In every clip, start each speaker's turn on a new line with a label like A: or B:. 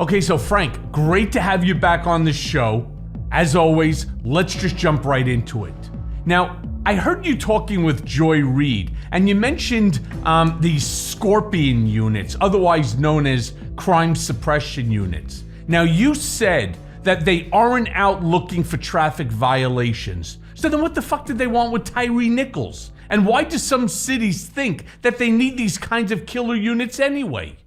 A: Okay, so Frank, great to have you back on the show. As always, let's just jump right into it. Now, I heard you talking with Joy Reid, and you mentioned these Scorpion units, otherwise known as crime suppression units. Now, you said that they aren't out looking for traffic violations. So then what the fuck did they want with Tyree Nichols? And why do some cities think that they need these kinds of killer units anyway?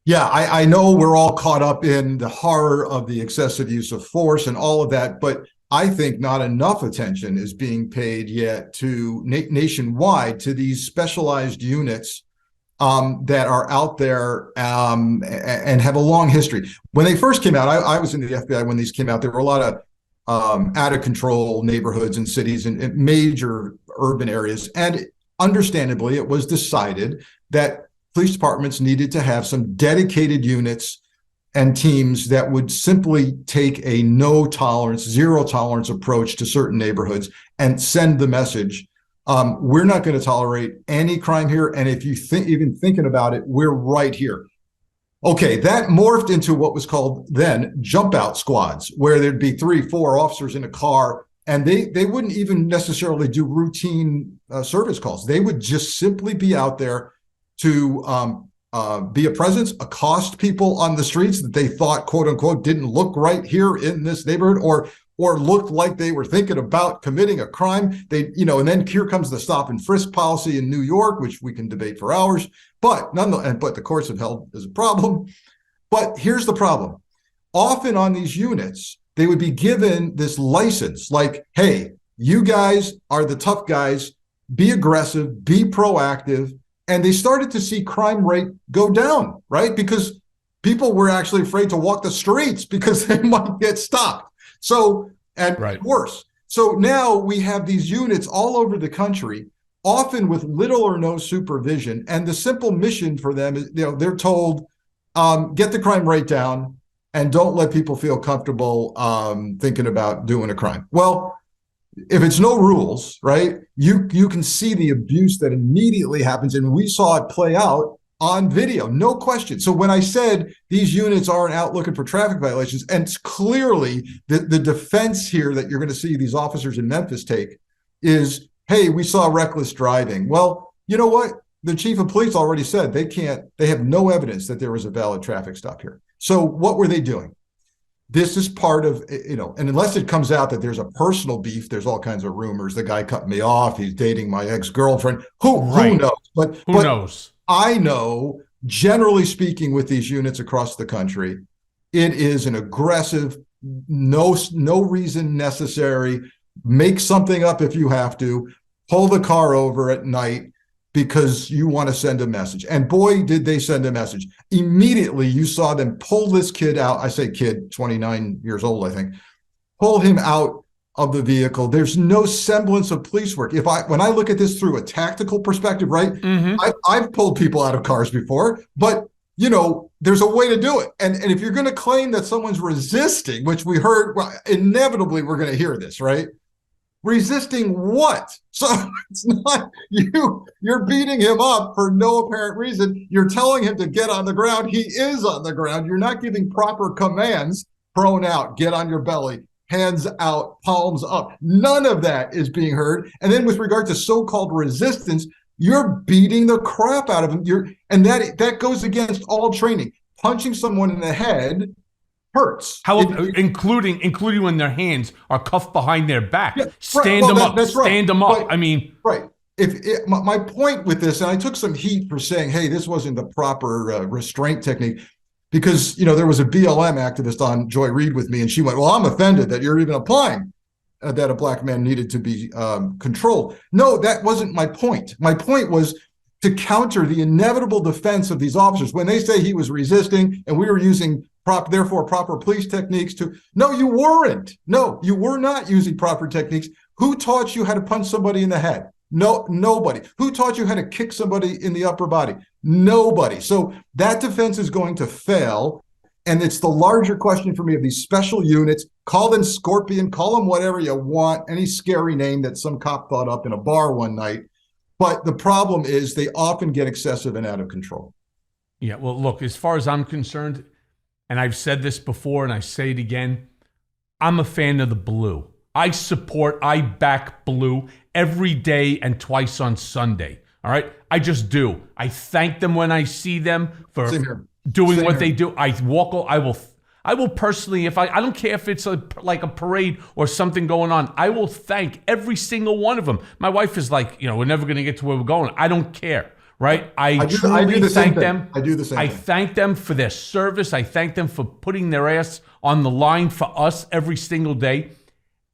B: Yeah, I know we're all caught up in the horror of the excessive use of force and all of that, but I think not enough attention is being paid yet to nationwide to these specialized units that are out there and have a long history. When they first came out, I was in the FBI when these came out. There were a lot of out of control neighborhoods and cities and major urban areas. And understandably, it was decided that police departments needed to have some dedicated units and teams that would simply take a no tolerance, zero tolerance approach to certain neighborhoods and send the message. We're not going to tolerate any crime here. And if you even thinking about it, we're right here. Okay, that morphed into what was called then jump out squads, where there'd be 3-4 officers in a car, and they wouldn't even necessarily do routine service calls. They would just simply be out there to be a presence, accost people on the streets that they thought, quote unquote, didn't look right here in this neighborhood, or looked like they were thinking about committing a crime. And then here comes the stop and frisk policy in New York, which we can debate for hours, but the courts have held as a problem. But here's the problem. Often on these units, they would be given this license, like, hey, you guys are the tough guys, be aggressive, be proactive. And they started to see crime rate go down, right? Because people were actually afraid to walk the streets because they might get stopped. So, and right. Worse. So now we have these units all over the country, often with little or no supervision. And the simple mission for them is, they're told, get the crime rate down and don't let people feel comfortable thinking about doing a crime. Well, if it's no rules, right, you can see the abuse that immediately happens. And we saw it play out on video, no question. So when I said these units aren't out looking for traffic violations, and it's clearly the defense here that you're going to see these officers in Memphis take is, hey, we saw reckless driving. Well, you know what? The chief of police already said they have no evidence that there was a valid traffic stop here. So what were they doing? This is part of, and unless it comes out that there's a personal beef, there's all kinds of rumors. The guy cut me off. He's dating my ex-girlfriend. Who knows? But
A: who knows?
B: I know, generally speaking, with these units across the country, it is an aggressive, no reason necessary, make something up if you have to, pull the car over at night because you want to send a message. And boy, did they send a message. Immediately, you saw them pull this kid out. I say kid, 29 years old, I think. Pull him out of the vehicle. There's no semblance of police work. When I look at this through a tactical perspective, right? Mm-hmm. I've pulled people out of cars before, but there's a way to do it. And if you're going to claim that someone's resisting, which we heard, well, inevitably we're going to hear this, right? Resisting what? So it's not you're beating him up for no apparent reason. You're telling him to get on the ground. He is on the ground. You're not giving proper commands. Prone out, get on your belly, hands out, palms up. None of that is being heard. And then with regard to so-called resistance, you're beating the crap out of him. And that goes against all training. Punching someone in the head hurts.
A: Including when their hands are cuffed behind their back. Yeah, stand
B: them
A: up.
B: That's right.
A: Stand them up.
B: Right. My point with this, and I took some heat for saying, hey, this wasn't the proper restraint technique, because there was a BLM activist on Joy Reid with me, and she went, well, I'm offended that you're even applying that a black man needed to be controlled. No, that wasn't my point. My point was to counter the inevitable defense of these officers when they say he was resisting and we were using proper police techniques to. No, you weren't. No, you were not using proper techniques. Who taught you how to punch somebody in the head? No, nobody. Who taught you how to kick somebody in the upper body? Nobody. So that defense is going to fail. And it's the larger question for me of these special units. Call them Scorpion, call them whatever you want, any scary name that some cop thought up in a bar one night. But the problem is they often get excessive and out of control.
A: Yeah, well, look, as far as I'm concerned, and I've said this before and I say it again, I'm a fan of the blue. I back blue every day and twice on Sunday. All right? I just do. I thank them when I see them for doing what they do. I will personally, if I don't care if it's like a parade or something going on, I will thank every single one of them. My wife is like, we're never going to get to where we're going. I don't care, right? I truly thank them.
B: I do the same thing.
A: I thank them for their service. I thank them for putting their ass on the line for us every single day.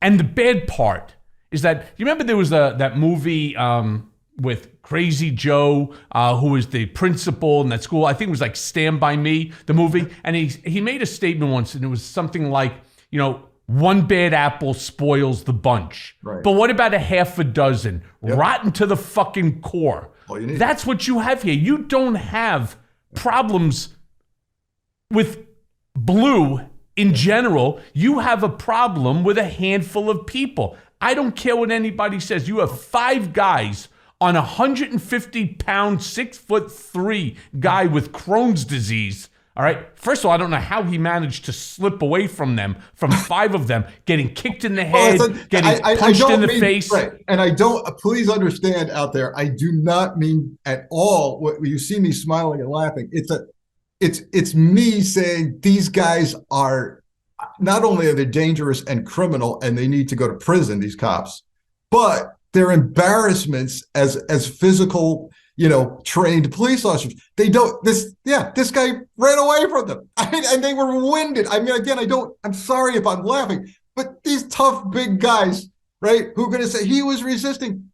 A: And the bad part is that, you remember there was that movie with Crazy Joe, who was the principal in that school. I think it was like Stand By Me, the movie. And he made a statement once, and it was something like, one bad apple spoils the bunch.
B: Right.
A: But what about a half a dozen? Yep. Rotten to the fucking core. That's what you have here. You don't have problems with blue in general. You have a problem with a handful of people. I don't care what anybody says. You have 5 guys on a 150-pound, 6'3" guy with Crohn's disease. All right. First of all, I don't know how he managed to slip away from 5 of them, getting kicked in the head, getting punched in the face.
B: Right. And please understand out there, I do not mean at all what you see me smiling and laughing. It's me saying these guys are, not only are they dangerous and criminal and they need to go to prison, these cops, but they're embarrassments as physical, trained police officers. This guy ran away from them. And they were winded. Again, I'm sorry if I'm but these tough big guys, right, who are going to say he was resisting.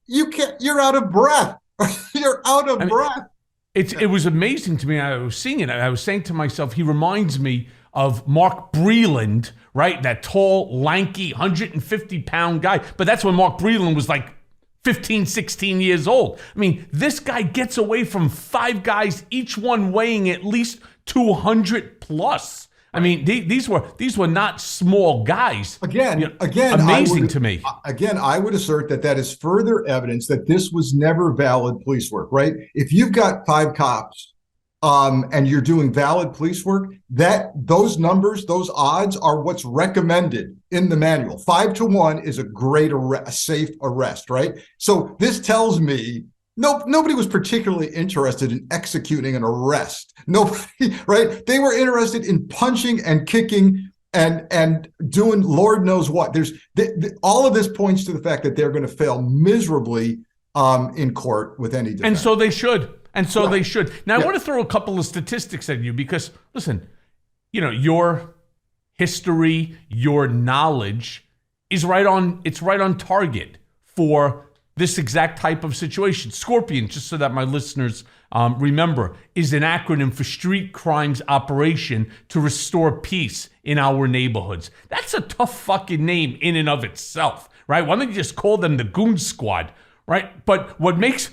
B: You're out of breath. You're out of breath.
A: It was amazing to me. I was seeing it. I was saying to myself, he reminds me of Mark Breland, right? That tall, lanky, 150-pound guy. But that's when Mark Breland was like 15, 16 years old. This guy gets away from 5 guys, each one weighing at least 200 plus. These were not small guys.
B: Again,
A: amazing to me.
B: Again, I would assert that is further evidence that this was never valid police work, right? If you've got 5 cops, and you're doing valid police work, those numbers, those odds are what's recommended in the manual. 5-1 is a safe arrest, right? So this tells me nobody was particularly interested in executing an arrest. Nobody, right? They were interested in punching and kicking and doing Lord knows what. All of this points to the fact that they're going to fail miserably in court with any defense.
A: And so they should. They should. Now, I want to throw a couple of statistics at you because, listen, your history, your knowledge is right on target for this exact type of situation. Scorpion, just so that my listeners remember, is an acronym for Street Crimes Operation to Restore Peace in Our Neighborhoods. That's a tough fucking name in and of itself, right? Why don't you just call them the Goon Squad? Right. But what makes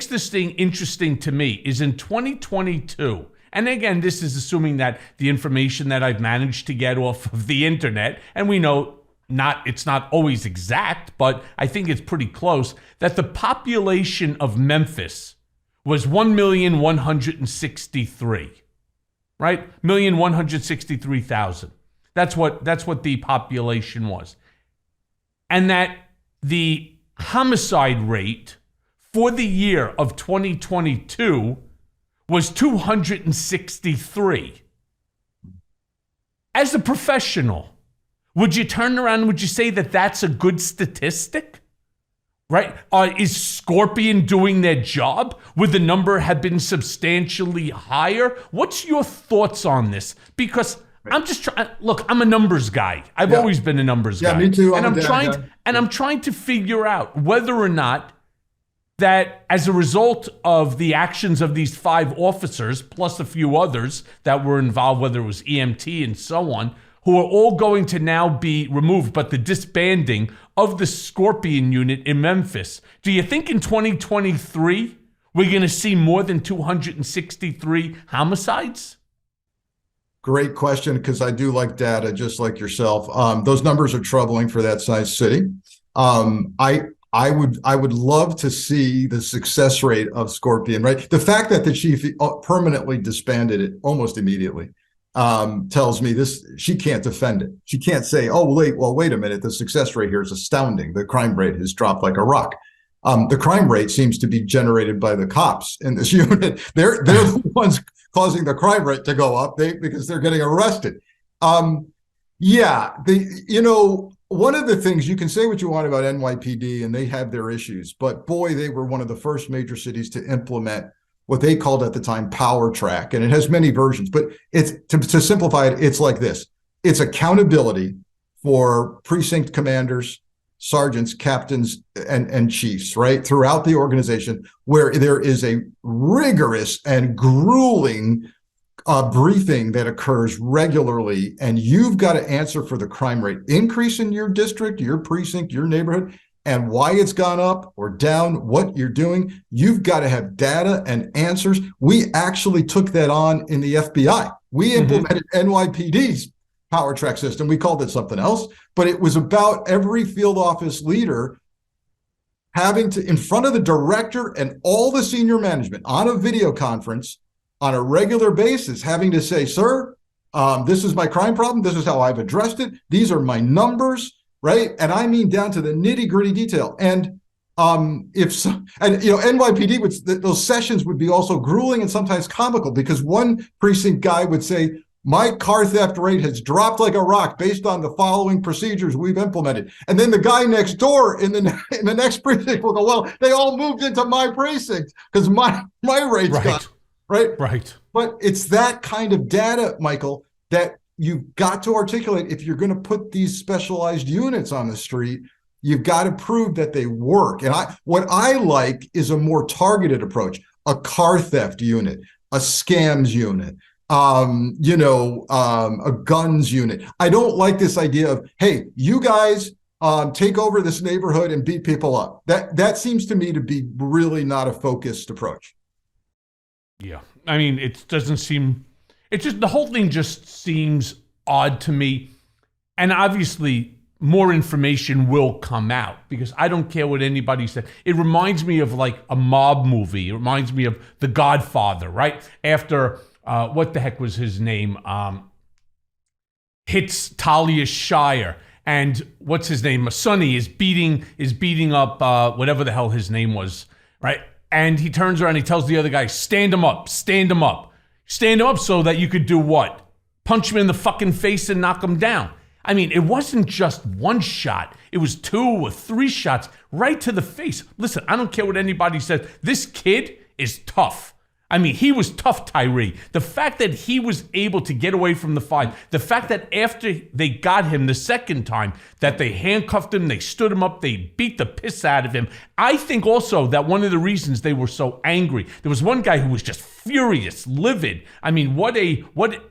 A: this thing interesting to me is in 2022, and again, this is assuming that the information that I've managed to get off of the internet, and we know it's not always exact, but I think it's pretty close, that the population of Memphis was 1,163,000, right? 1,163,000. That's what the population was. And that the homicide rate for the year of 2022 was 263. As a professional, would you turn around and would you say that that's a good statistic? Right? Is Scorpion doing their job? Would the number have been substantially higher? What's your thoughts on this? Because I'm just trying. Look, I'm a numbers guy. I've always been a numbers guy.
B: Yeah, me too.
A: I'm trying to figure out whether or not that, as a result of the actions of these 5 officers plus a few others that were involved, whether it was EMT and so on, who are all going to now be removed, but the disbanding of the Scorpion unit in Memphis. Do you think in 2023 we're going to see more than 263 homicides?
B: Great question, because I do like data, just like yourself. Those numbers are troubling for that size city. I would love to see the success rate of Scorpion, right? The fact that the chief permanently disbanded it almost immediately. tells me this, she can't defend it. She can't say, oh, wait a minute, the success rate here is astounding. The crime rate has dropped like a rock. The crime rate seems to be generated by the cops in this unit. They're the ones causing the crime rate to go up because they're getting arrested. One of the things, you can say what you want about NYPD, and they have their issues, but boy, they were one of the first major cities to implement what they called at the time power track, and it has many versions, but it's to simplify it, it's like this. It's accountability for precinct commanders, sergeants, captains, and chiefs, right, throughout the organization, where there is a rigorous and grueling briefing that occurs regularly, and you've got to answer for the crime rate increase in your district, your precinct, your neighborhood, and why it's gone up or down, what you're doing. You've got to have data and answers. We actually took that on in the FBI. We implemented NYPD's power track system. We called it something else, but it was about every field office leader having to, in front of the director and all the senior management on a video conference on a regular basis, having to say, sir, this is my crime problem. This is how I've addressed it. These are my numbers, right? And I mean down to the nitty gritty detail. And NYPD those sessions would be also grueling and sometimes comical, because one precinct guy would say, my car theft rate has dropped like a rock based on the following procedures we've implemented. And then the guy next door in the next precinct will go, well, they all moved into my precinct because my rate's gone. Right. But it's that kind of data, Michael, that you've got to articulate. If you're going to put these specialized units on the street, you've got to prove that they work. And what I like is a more targeted approach, a car theft unit, a scams unit, a guns unit. I don't like this idea of, hey, you guys take over this neighborhood and beat people up. That seems to me to be really not a focused approach.
A: Yeah. I mean, the whole thing just seems odd to me. And obviously more information will come out, because I don't care what anybody said. It reminds me of like a mob movie. It reminds me of The Godfather, right? After, what the heck was his name? Hits Talia Shire. And what's his name? Sonny is beating up whatever the hell his name was, right? And he turns around and he tells the other guy, stand him up. Stand him up so that you could do what? Punch him in the fucking face and knock him down. I mean, it wasn't just one shot. It was 2 or 3 shots right to the face. Listen, I don't care what anybody says. This kid is tough. I mean, he was tough, Tyree. The fact that he was able to get away from the fight, the fact that after they got him the second time, that they handcuffed him, they stood him up, they beat the piss out of him. I think also that one of the reasons they were so angry, there was one guy who was just furious, livid. I mean, what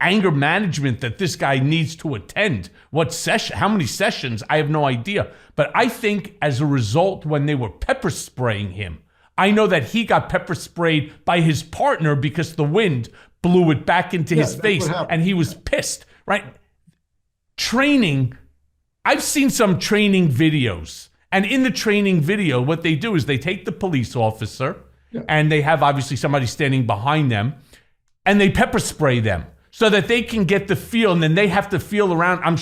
A: anger management that this guy needs to attend. How many sessions? I have no idea. But I think as a result, when they were pepper spraying him, I know that he got pepper sprayed by his partner because the wind blew it back into his face and he was pissed, right? Training, I've seen some training videos. And in the training video, what they do is they take the police officer and they have obviously somebody standing behind them and they pepper spray them so that they can get the feel, and then they have to feel around.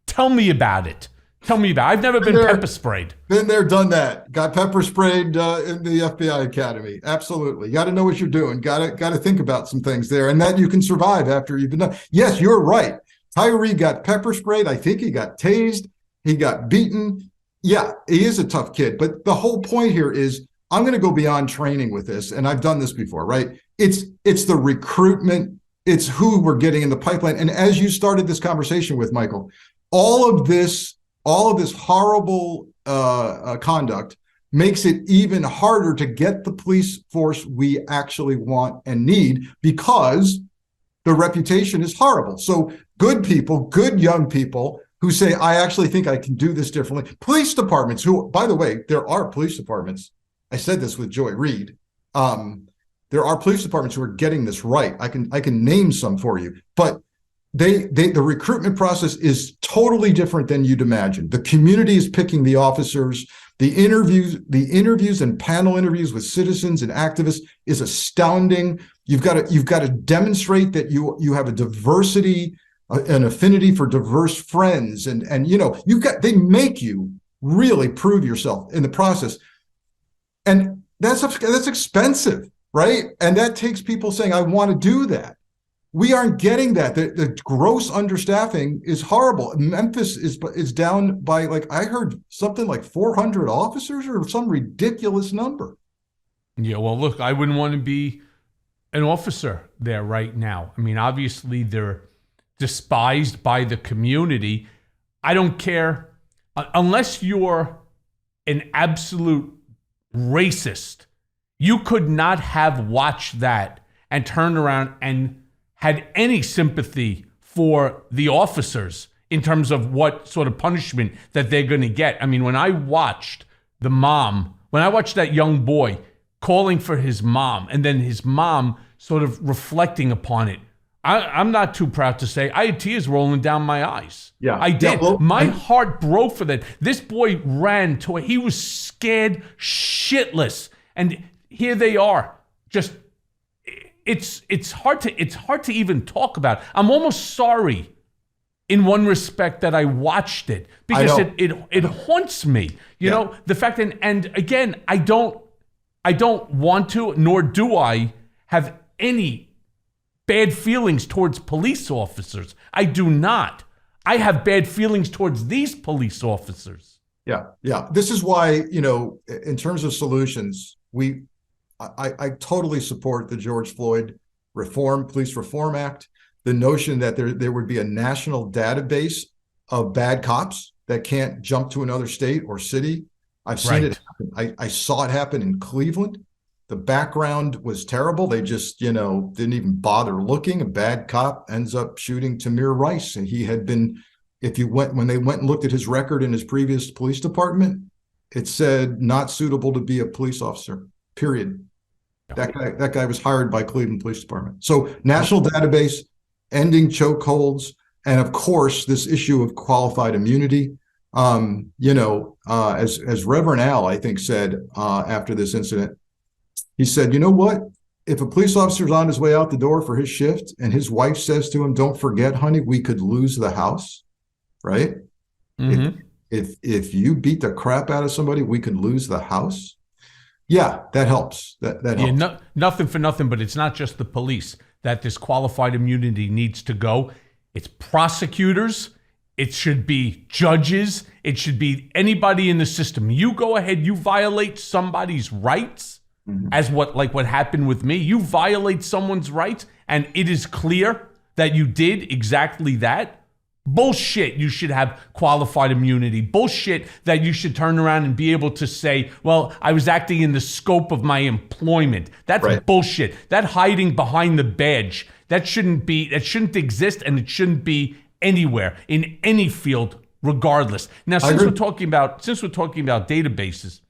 A: Tell me about it. I've never been pepper sprayed. Been there, done that. Got pepper sprayed in the FBI Academy. Absolutely. You got to know what you're doing. Got to think about some things there, and that you can survive after you've been done. Yes, you're right. Tyree got pepper sprayed. I think he got tased. He got beaten. Yeah, he is a tough kid. But the whole point here is, I'm going to go beyond training with this, and I've done this before, right? It's the recruitment. It's who we're getting in the pipeline. And as you started this conversation with, Michael, all of this horrible conduct makes it even harder to get the police force we actually want and need, because the reputation is horrible. So good people, good young people who say, I actually think I can do this differently. Police departments who, by the way, there are police departments. I said this with Joy Reid. There are police departments who are getting this right. I can name some for you, but the recruitment process is totally different than you'd imagine. The community is picking the officers. The interviews and panel interviews with citizens and activists is astounding.
B: You've got to demonstrate that you have a diversity, an affinity for diverse friends, and they make you really prove yourself in the process, and that's expensive, right? And that takes people saying, I want to do that. We aren't getting that. The gross understaffing is horrible. Memphis is down by, like, I heard something like 400 officers or some ridiculous number.
A: Yeah, well, look, I wouldn't want to be an officer there right now. I mean, obviously they're despised by the community. I don't care unless you're an absolute racist. You could not have watched that and turned around and had any sympathy for the officers in terms of what sort of punishment that they're going to get. I mean, when I watched that young boy calling for his mom and then his mom sort of reflecting upon it, I'm not too proud to say I had tears rolling down my eyes.
B: Yeah,
A: I did.
B: Yeah, well,
A: my heart broke for that. This boy ran to it. He was scared shitless. And here they are, just it's hard to even talk about. I'm almost sorry in one respect that I watched it, because it haunts me. You know, the fact and again, I don't want to, nor do I have any bad feelings towards police officers. I do not. I have bad feelings towards these police officers.
B: Yeah. This is why, in terms of solutions, I totally support the George Floyd Police Reform Act, the notion that there would be a national database of bad cops that can't jump to another state or city. I've seen it happen. I saw it happen in Cleveland. The background was terrible. They just, didn't even bother looking. A bad cop ends up shooting Tamir Rice, and he had been, when they went and looked at his record in his previous police department, it said not suitable to be a police officer, period. That guy was hired by Cleveland Police Department. So national database, ending chokeholds, and of course this issue of qualified immunity. As Reverend Al, I think, said after this incident, he said, you know what? If a police officer's on his way out the door for his shift and his wife says to him, don't forget, honey, we could lose the house, right? Mm-hmm. If you beat the crap out of somebody, we could lose the house. Yeah, that helps. That helps.
A: Yeah, nothing for nothing, but it's not just the police that this qualified immunity needs to go. It's prosecutors. It should be judges. It should be anybody in the system. You go ahead, you violate somebody's rights, as what happened with me. You violate someone's rights, and it is clear that you did exactly that. Bullshit, you should have qualified immunity. Bullshit that you should turn around and be able to say, well, I was acting in the scope of my employment. That's right. Bullshit. That hiding behind the badge, that shouldn't exist, and it shouldn't be anywhere in any field, regardless. Now, since we're talking about databases,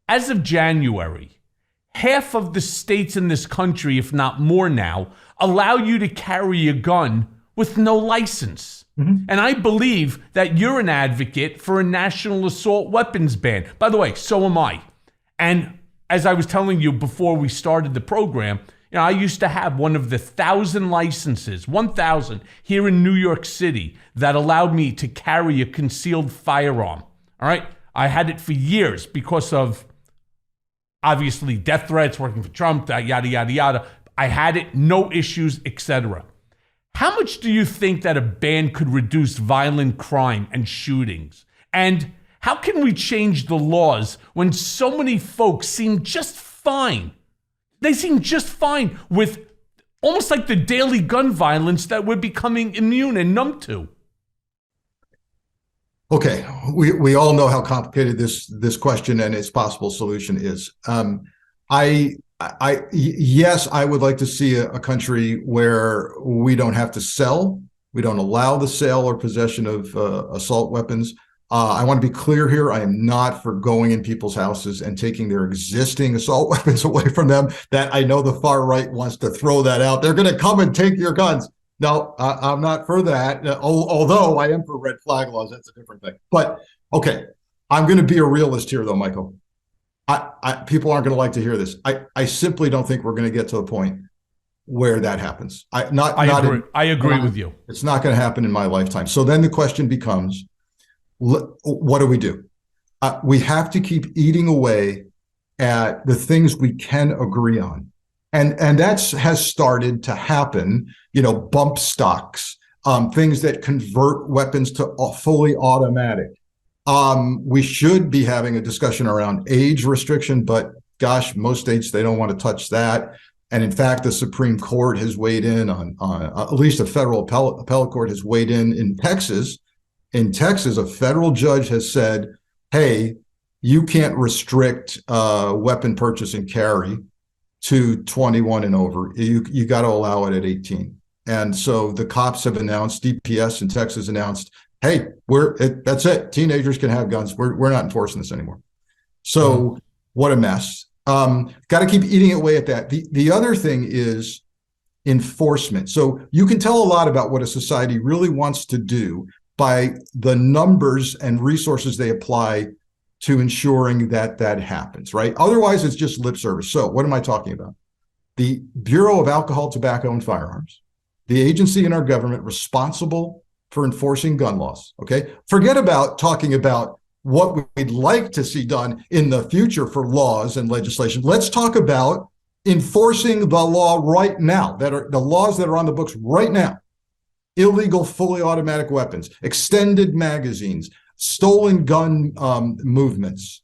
A: as of January, half of the states in this country, if not more now, allow you to carry a gun with no license. Mm-hmm. And I believe that you're an advocate for a national assault weapons ban. By the way, so am I. And as I was telling you before we started the program, I used to have one of the 1,000 licenses, 1,000 here in New York City, that allowed me to carry a concealed firearm. All right? I had it for years because of, obviously, death threats, working for Trump, yada, yada, yada. I had it, no issues, etc. How much do you think that a ban could reduce violent crime and shootings? And how can we change the laws when so many folks seem just fine? They seem just fine with almost like the daily gun violence that we're becoming immune and numb to.
B: Okay, we all know how complicated this question and its possible solution is. Yes, I would like to see a country where we don't have to sell. We don't allow the sale or possession of assault weapons. I want to be clear here. I am not for going in people's houses and taking their existing assault weapons away from them. That I know the far right wants to throw that out. They're going to come and take your guns. No, I'm not for that. Although I am for red flag laws. That's a different thing. But okay, I'm going to be a realist here, though, Michael. People aren't going to like to hear this. I simply don't think we're going to get to a point where that happens.
A: I agree with you.
B: It's not going to happen in my lifetime. So then the question becomes, what do? We have to keep eating away at the things we can agree on. And that has started to happen, bump stocks, things that convert weapons to fully automatic. We should be having a discussion around age restriction, but gosh, most states, they don't want to touch that. And in fact, the Supreme Court has weighed in on at least a federal appellate court has weighed in Texas. In Texas, a federal judge has said, hey, you can't restrict weapon purchase and carry to 21 and over. You got to allow it at 18. And so the cops have announced, DPS in Texas announced, hey, that's it. Teenagers can have guns. We're not enforcing this anymore. So what a mess. Got to keep eating away at that. The other thing is enforcement. So you can tell a lot about what a society really wants to do by the numbers and resources they apply to ensuring that happens, right? Otherwise, it's just lip service. So what am I talking about? The Bureau of Alcohol, Tobacco, and Firearms, the agency in our government responsible for enforcing gun laws, okay? Forget about talking about what we'd like to see done in the future for laws and legislation. Let's talk about enforcing the law right now, that are the laws that are on the books right now. Illegal fully automatic weapons, extended magazines, stolen gun movements.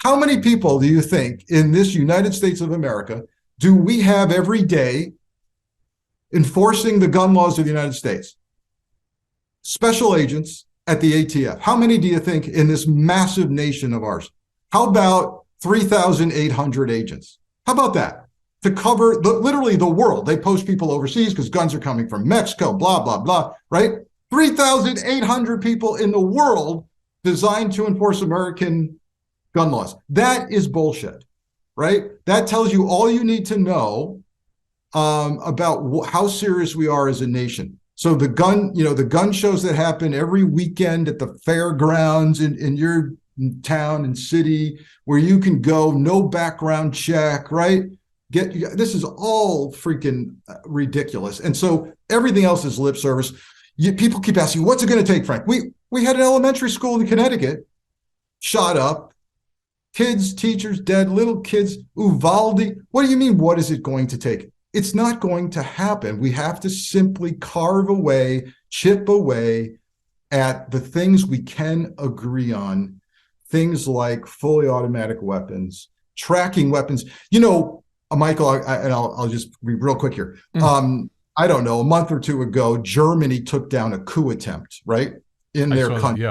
B: How many people do you think in this United States of America do we have every day enforcing the gun laws of the United States? Special agents at the ATF. How many do you think in this massive nation of ours? How about 3,800 agents? How about that? To cover literally the world. They post people overseas because guns are coming from Mexico, blah, blah, blah, right? 3,800 people in the world designed to enforce American gun laws. That is bullshit, right? That tells you all you need to know about how serious we are as a nation. So the gun shows that happen every weekend at the fairgrounds in your town and city where you can go, no background check, right? This is all freaking ridiculous. And so everything else is lip service. People keep asking, what's it going to take, Frank? We had an elementary school in Connecticut shot up, kids, teachers dead, little kids, Uvalde. What do you mean, what is it going to take? It's not going to happen. We have to simply carve away, chip away at the things we can agree on, things like fully automatic weapons, tracking weapons. Michael, I'll just be real quick here. Mm-hmm. I don't know, a month or two ago, Germany took down a coup attempt, right? In their country.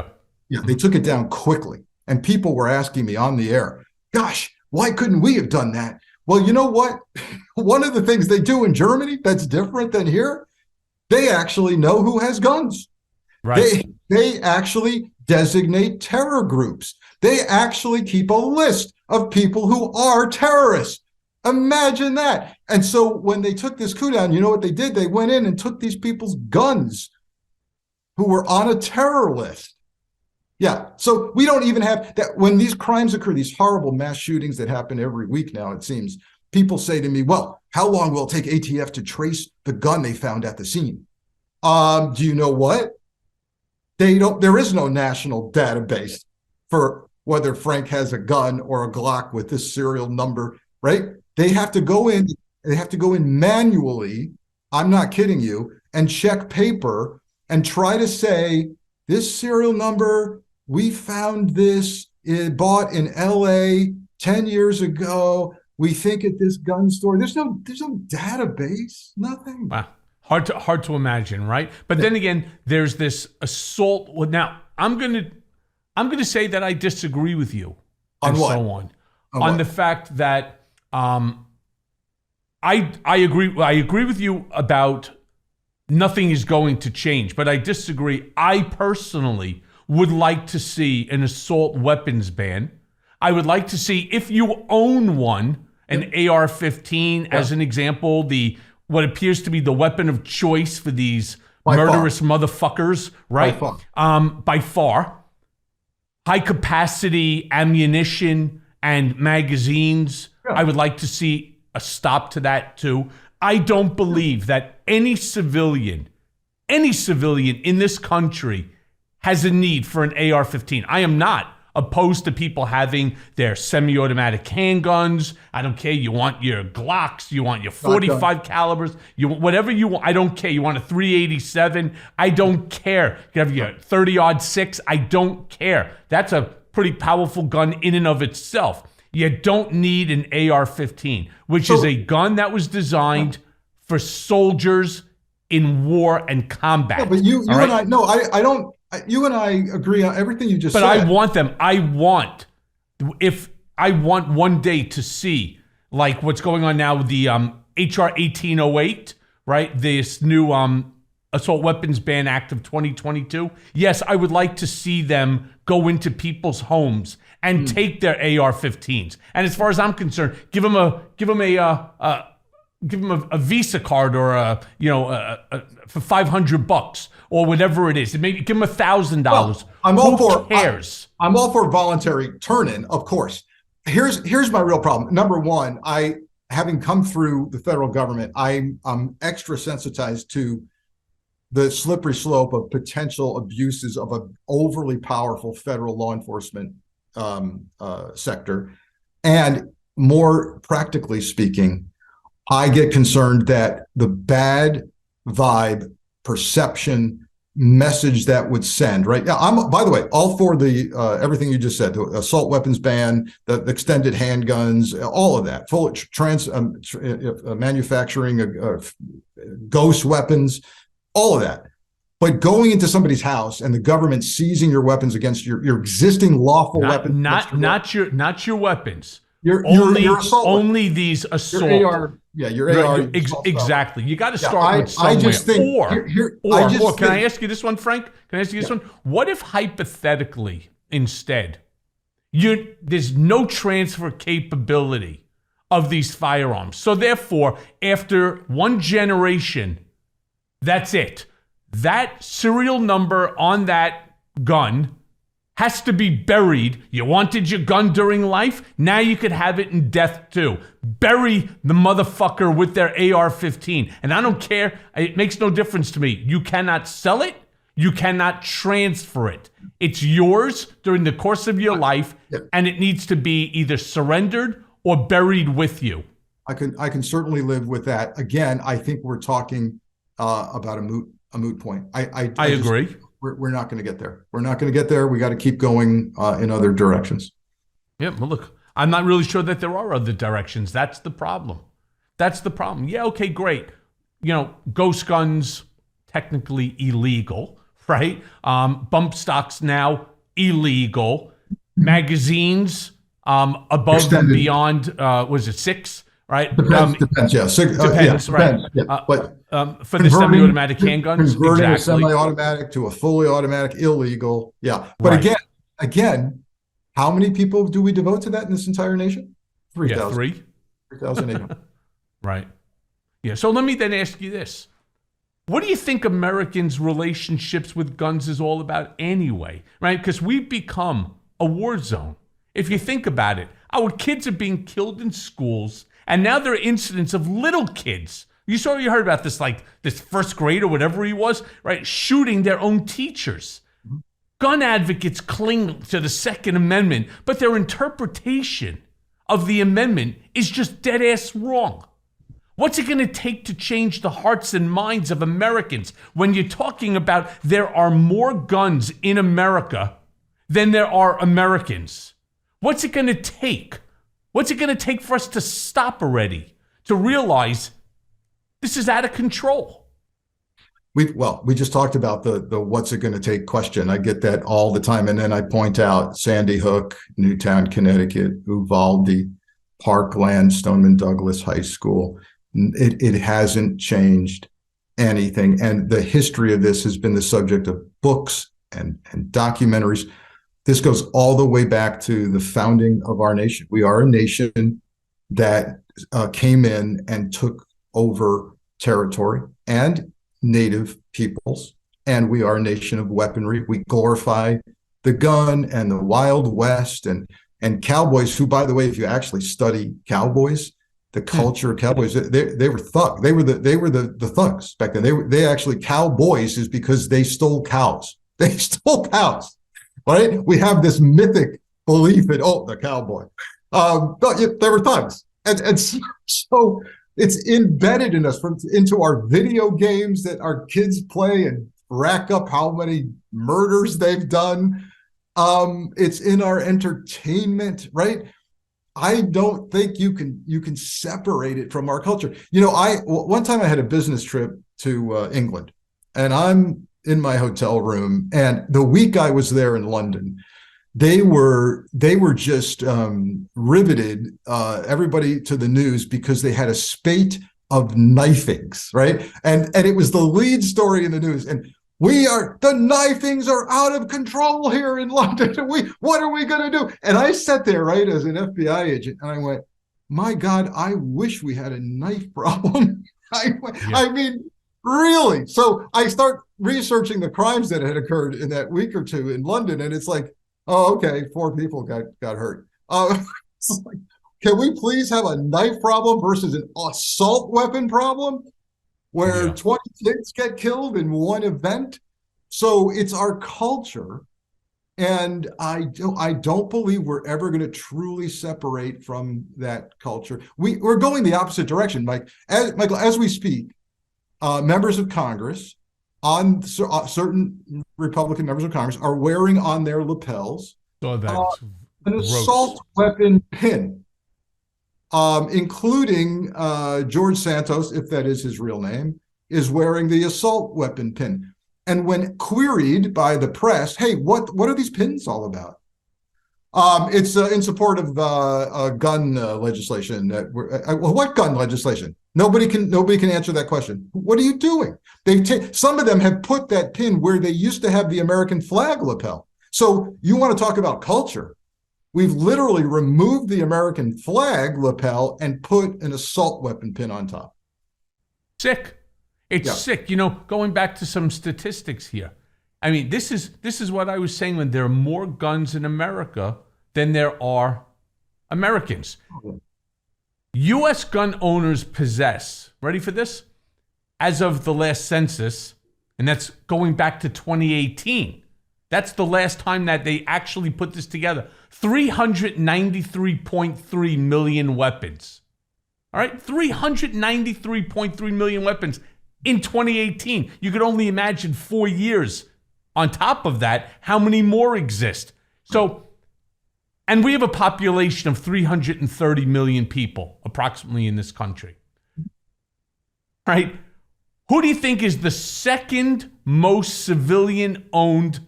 B: Yeah, they took it down quickly. And people were asking me on the air, gosh, why couldn't we have done that? Well, you know what? One of the things they do in Germany that's different than here, they actually know who has guns. Right. They actually designate terror groups. They actually keep a list of people who are terrorists. Imagine that. And so when they took this coup down, you know what they did? They went in and took these people's guns who were on a terror list. Yeah. So we don't even have that. When these crimes occur, these horrible mass shootings that happen every week now, it seems, people say to me, well, how long will it take ATF to trace the gun they found at the scene? Do you know what? There is no national database for whether Frank has a gun or a Glock with this serial number, right? They have to go in manually, I'm not kidding you, and check paper and try to say, this serial number, we found this, bought in LA 10 years ago. We think at this gun store. There's no database, nothing.
A: Wow. Hard to imagine, right? But then again, there's this assault. Well, now I'm gonna say that I disagree with you
B: on what?
A: So on the fact that I agree with you about nothing is going to change, but I disagree. I personally would like to see an assault weapons ban. I would like to see, if you own one, an AR-15 as an example, what appears to be the weapon of choice for these murderous motherfuckers, right? By far. High capacity ammunition and magazines. Yeah. I would like to see a stop to that too. I don't believe that any civilian in this country has a need for an AR-15. I am not opposed to people having their semi-automatic handguns. I don't care. You want your Glocks, you want your 45 calibers, you want whatever you want. I don't care. You want a 387. I don't care. You have your 30-06. I don't care. That's a pretty powerful gun in and of itself. You don't need an AR-15, which is a gun that was designed for soldiers in war and combat.
B: Yeah, but you and I, no, I don't. You and I agree on everything you just said.
A: But I want them. If I want one day to see like what's going on now with the HR 1808, right? This new Assault Weapons Ban Act of 2022. Yes, I would like to see them go into people's homes and take their AR-15s. And as far as I'm concerned, give them a Visa card or for $500 or whatever it is. Maybe give them $1,000. Well, Who cares?
B: I'm all for voluntary turn-in, of course. Here's my real problem. Number one, having come through the federal government, I'm extra sensitized to the slippery slope of potential abuses of an overly powerful federal law enforcement sector. And more practically speaking, I get concerned that the bad vibe, perception, message that would send, right? Now, I'm, by the way, all for the everything you just said, the assault weapons ban, the extended handguns, all of that, full manufacturing ghost weapons, all of that. But going into somebody's house and the government seizing your weapons against your existing lawful weapons,
A: not your weapons.
B: Your
A: only these assault.
B: Your AR, your AR.
A: Exactly. You got to start with somewhere.
B: I just think,
A: can I ask you this one, Frank? Can I ask you this one? What if hypothetically, instead, there's no transfer capability of these firearms? So therefore, after one generation, that's it. That serial number on that gun has to be buried. You wanted your gun during life? Now you could have it in death too. Bury the motherfucker with their AR-15. And I don't care. It makes no difference to me. You cannot sell it. You cannot transfer it. It's yours during the course of your life, and it needs to be either surrendered or buried with you.
B: I can certainly live with that. Again, I think we're talking about a moot point. I
A: agree.
B: We're not going to get there. We're not going to get there. We got to keep going in other directions.
A: Yeah, well, look, I'm not really sure that there are other directions. That's the problem. Yeah, okay, great. Ghost guns, technically illegal, right? Bump stocks now, illegal. Magazines, above and beyond, was it 6? Right?
B: Depends, yeah.
A: Depends, right.
B: Yeah. But
A: for the semi-automatic handguns,
B: converting a semi-automatic to a fully automatic, illegal. Yeah. But again, how many people do we devote to that in this entire nation? 3,000. 3,000.
A: Right. Yeah. So let me then ask you this. What do you think Americans' relationships with guns is all about anyway? Right? Because we've become a war zone. If you think about it, our kids are being killed in schools. And now there are incidents of little kids. You heard about this, like this first grade or whatever he was, right? Shooting their own teachers. Gun advocates cling to the Second Amendment, but their interpretation of the amendment is just dead ass wrong. What's it going to take to change the hearts and minds of Americans when you're talking about there are more guns in America than there are Americans? What's it going to take? What's it going to take for us to stop already, to realize this is out of control?
B: We just talked about the what's it going to take question. I get that all the time. And then I point out Sandy Hook, Newtown, Connecticut, Uvalde, Parkland, Stoneman Douglas High School. It hasn't changed anything. And the history of this has been the subject of books and documentaries. This goes all the way back to the founding of our nation. We are a nation that came in and took over territory and native peoples, and we are a nation of weaponry. We glorify the gun and the Wild West and cowboys, who, by the way, if you actually study cowboys, the culture of cowboys. They were thug. They were the thugs back then. They actually, cowboys is because they stole cows. They stole cows, right? We have this mythic belief in the cowboy, but they were thugs, and so it's embedded in us into our video games that our kids play and rack up how many murders they've done. It's in our entertainment, right? I don't think you can separate it from our culture. One time I had a business trip to England, and I'm in my hotel room, and the week I was there in London, they were just riveted, everybody to the news, because they had a spate of knifings, right? And it was the lead story in the news. And the knifings are out of control here in London. What are we going to do? And I sat there, right, as an FBI agent, and I went, my God, I wish we had a knife problem. I mean, really? So I start researching the crimes that had occurred in that week or two in London, and it's like, oh, okay, 4 people got hurt. It's like, can we please have a knife problem versus an assault weapon problem where 20 kids get killed in one event? So it's our culture, and I don't believe we're ever going to truly separate from that culture. We're going the opposite direction, Mike. Michael, as we speak, members of Congress, certain Republican members of Congress, are wearing on their lapels an assault weapon pin, including George Santos, if that is his real name, is wearing the assault weapon pin. And when queried by the press, hey, what are these pins all about? It's in support of gun legislation. What gun legislation? Nobody can answer that question. What are you doing? Some of them have put that pin where they used to have the American flag lapel. So you want to talk about culture? We've literally removed the American flag lapel and put an assault weapon pin on top.
A: Sick. It's sick. Going back to some statistics here. I mean, this is what I was saying, when there are more guns in America than there are Americans. U.S. gun owners possess, ready for this? As of the last census, and that's going back to 2018. That's the last time that they actually put this together. 393.3 million weapons. All right? 393.3 million weapons in 2018. You could only imagine 4 years on top of that, how many more exist. So, and we have a population of 330 million people, approximately, in this country. Right? Who do you think is the second most civilian-owned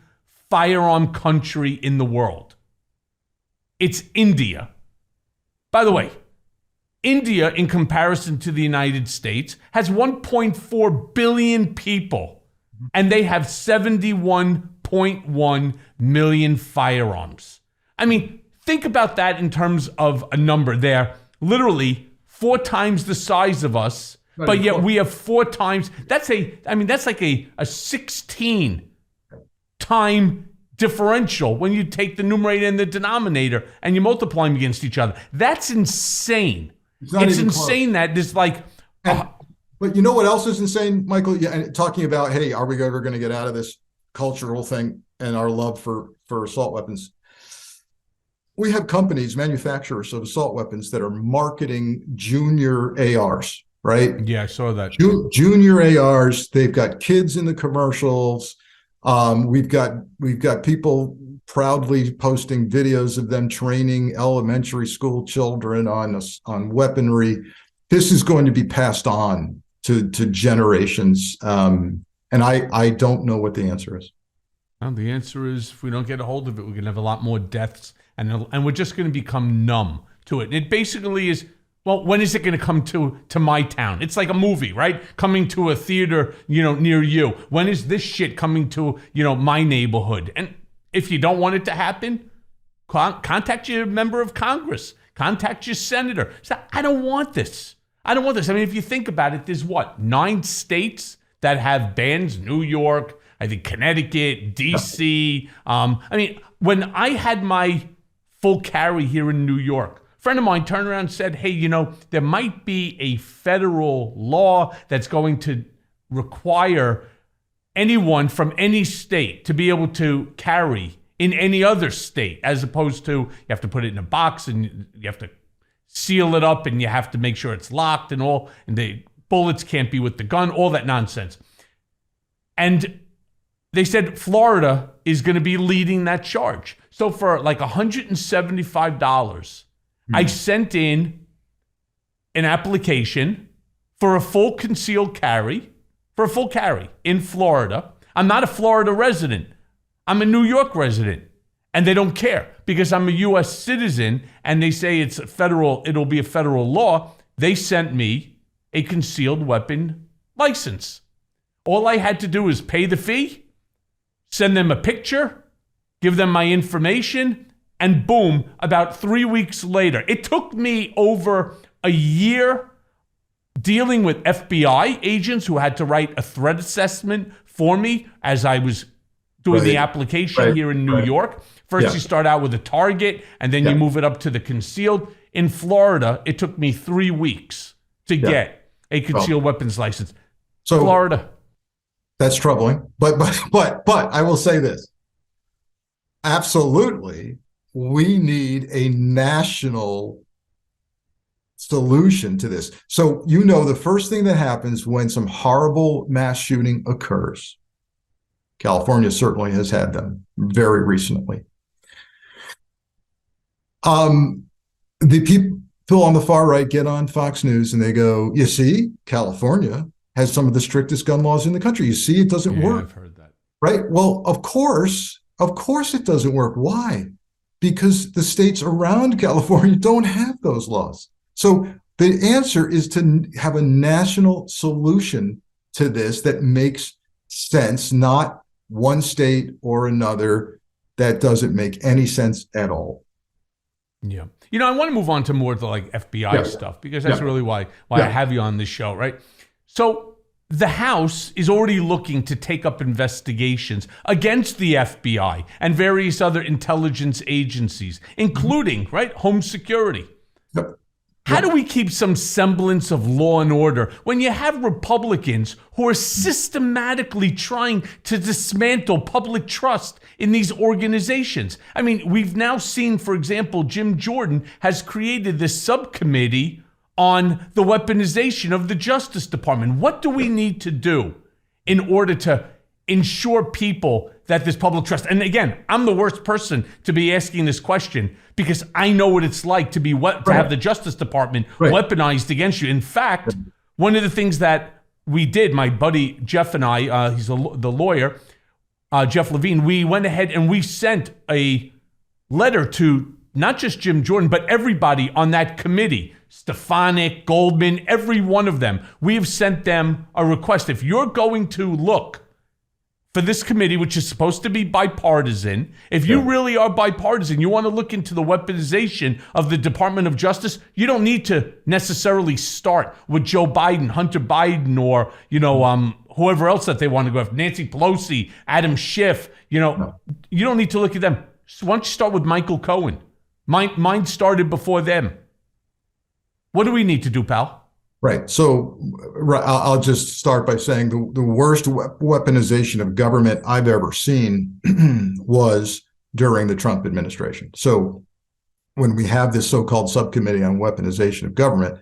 A: firearm country in the world? It's India. By the way, India, in comparison to the United States, has 1.4 billion people, and they have 71.1 million firearms. I mean, think about that in terms of a number. They're literally 4 times the size of us, but yet we have 4 times. That's like a 16-time differential when you take the numerator and the denominator and you multiply them against each other. That's insane. It's insane that there's like...
B: But you know what else is insane, Michael? Yeah, and talking about, hey, are we ever going to get out of this cultural thing and our love for assault weapons? We have companies, manufacturers of assault weapons, that are marketing junior ARs, right?
A: Yeah, I saw that.
B: Junior ARs. They've got kids in the commercials. We've got people proudly posting videos of them training elementary school children on weaponry. This is going to be passed on to generations, and I don't know what the answer is.
A: Well, the answer is, if we don't get a hold of it, we're going to have a lot more deaths, and we're just going to become numb to it. It basically is, well, when is it going to come to my town? It's like a movie, right? Coming to a theater, near you. When is this shit coming to, my neighborhood? And if you don't want it to happen, contact your member of Congress. Contact your senator. Say, I don't want this. I mean, if you think about it, there's 9 states that have bans? New York, I think Connecticut, DC. I mean, when I had my full carry here in New York friend of mine turned around and said, hey, there might be a federal law that's going to require anyone from any state to be able to carry in any other state, as opposed to you have to put it in a box and you have to seal it up and you have to make sure it's locked and all, and the bullets can't be with the gun, all that nonsense. And they said Florida is going to be leading that charge. So for like $175, I sent in an application for a full concealed carry, in Florida. I'm not a Florida resident. I'm a New York resident. And they don't care because I'm a U.S. citizen and they say it'll be a federal law. They sent me a concealed weapon license. All I had to do is pay the fee, send them a picture, give them my information, and boom, about 3 weeks later. It took me over a year dealing with FBI agents who had to write a threat assessment for me as I was doing the application here in New York. First, you start out with a target, and then you move it up to the concealed. In Florida, it took me 3 weeks to get a concealed weapons license. So Florida.
B: That's troubling. But I will say this. Absolutely, we need a national solution to this. So, the first thing that happens when some horrible mass shooting occurs, California certainly has had them very recently. The people on the far right get on Fox News and they go, you see, California has some of the strictest gun laws in the country. You see, it doesn't work.
A: I've heard that.
B: Right? Well, of course it doesn't work. Why? Because the states around California don't have those laws. So the answer is to have a national solution to this that makes sense, not one state or another. That doesn't make any sense at all.
A: Yeah. I want to move on to more of the FBI stuff because that's really why I have you on this show, right? So the House is already looking to take up investigations against the FBI and various other intelligence agencies, including, Home Security.
B: Yep.
A: How do we keep some semblance of law and order when you have Republicans who are systematically trying to dismantle public trust in these organizations? I mean, we've now seen, for example, Jim Jordan has created this subcommittee on the weaponization of the Justice Department. What do we need to do in order to ensure people that this public trust? And again, I'm the worst person to be asking this question because I know what it's like to be to have the Justice Department weaponized against you. In fact, one of the things that we did, my buddy Jeff and I, he's the lawyer, Jeff Levine, we went ahead and we sent a letter to not just Jim Jordan, but everybody on that committee, Stefanik, Goldman, every one of them. We have sent them a request. If you're going to look for this committee, which is supposed to be bipartisan, if you really are bipartisan, you want to look into the weaponization of the Department of Justice, you don't need to necessarily start with Joe Biden, Hunter Biden, or, whoever else that they want to go after, Nancy Pelosi, Adam Schiff, you don't need to look at them. So why don't you start with Michael Cohen? Mine started before them. What do we need to do, pal?
B: Right. So I'll just start by saying the worst weaponization of government I've ever seen was during the Trump administration. So when we have this so-called subcommittee on weaponization of government,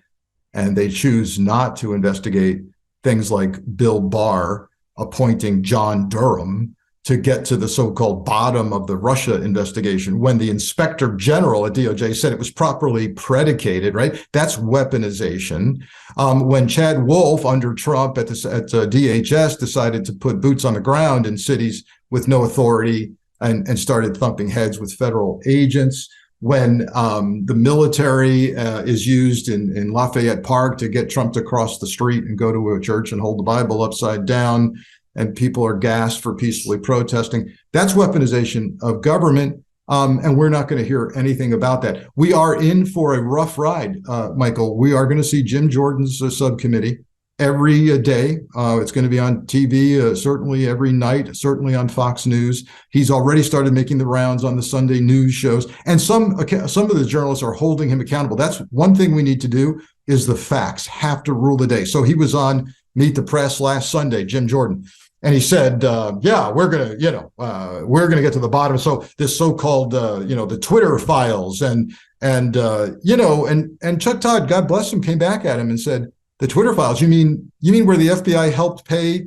B: and they choose not to investigate things like Bill Barr appointing John Durham to get to the so-called bottom of the Russia investigation, when the inspector general at DOJ said it was properly predicated, right? That's weaponization. When Chad Wolf under Trump at DHS decided to put boots on the ground in cities with no authority and started thumping heads with federal agents. When the military is used in Lafayette Park to get Trump to cross the street and go to a church and hold the Bible upside down, and people are gassed for peacefully protesting. That's weaponization of government, and we're not going to hear anything about that. We are in for a rough ride, Michael. We are going to see Jim Jordan's subcommittee every day. It's going to be on TV, certainly every night, certainly on Fox News. He's already started making the rounds on the Sunday news shows, and some of the journalists are holding him accountable. That's one thing we need to do, is the facts have to rule the day. So he was on Meet the Press last Sunday, Jim Jordan, and he said, yeah, we're going to get to the bottom. So this so-called, the Twitter files and Chuck Todd, God bless him, came back at him and said, the Twitter files, you mean where the FBI helped pay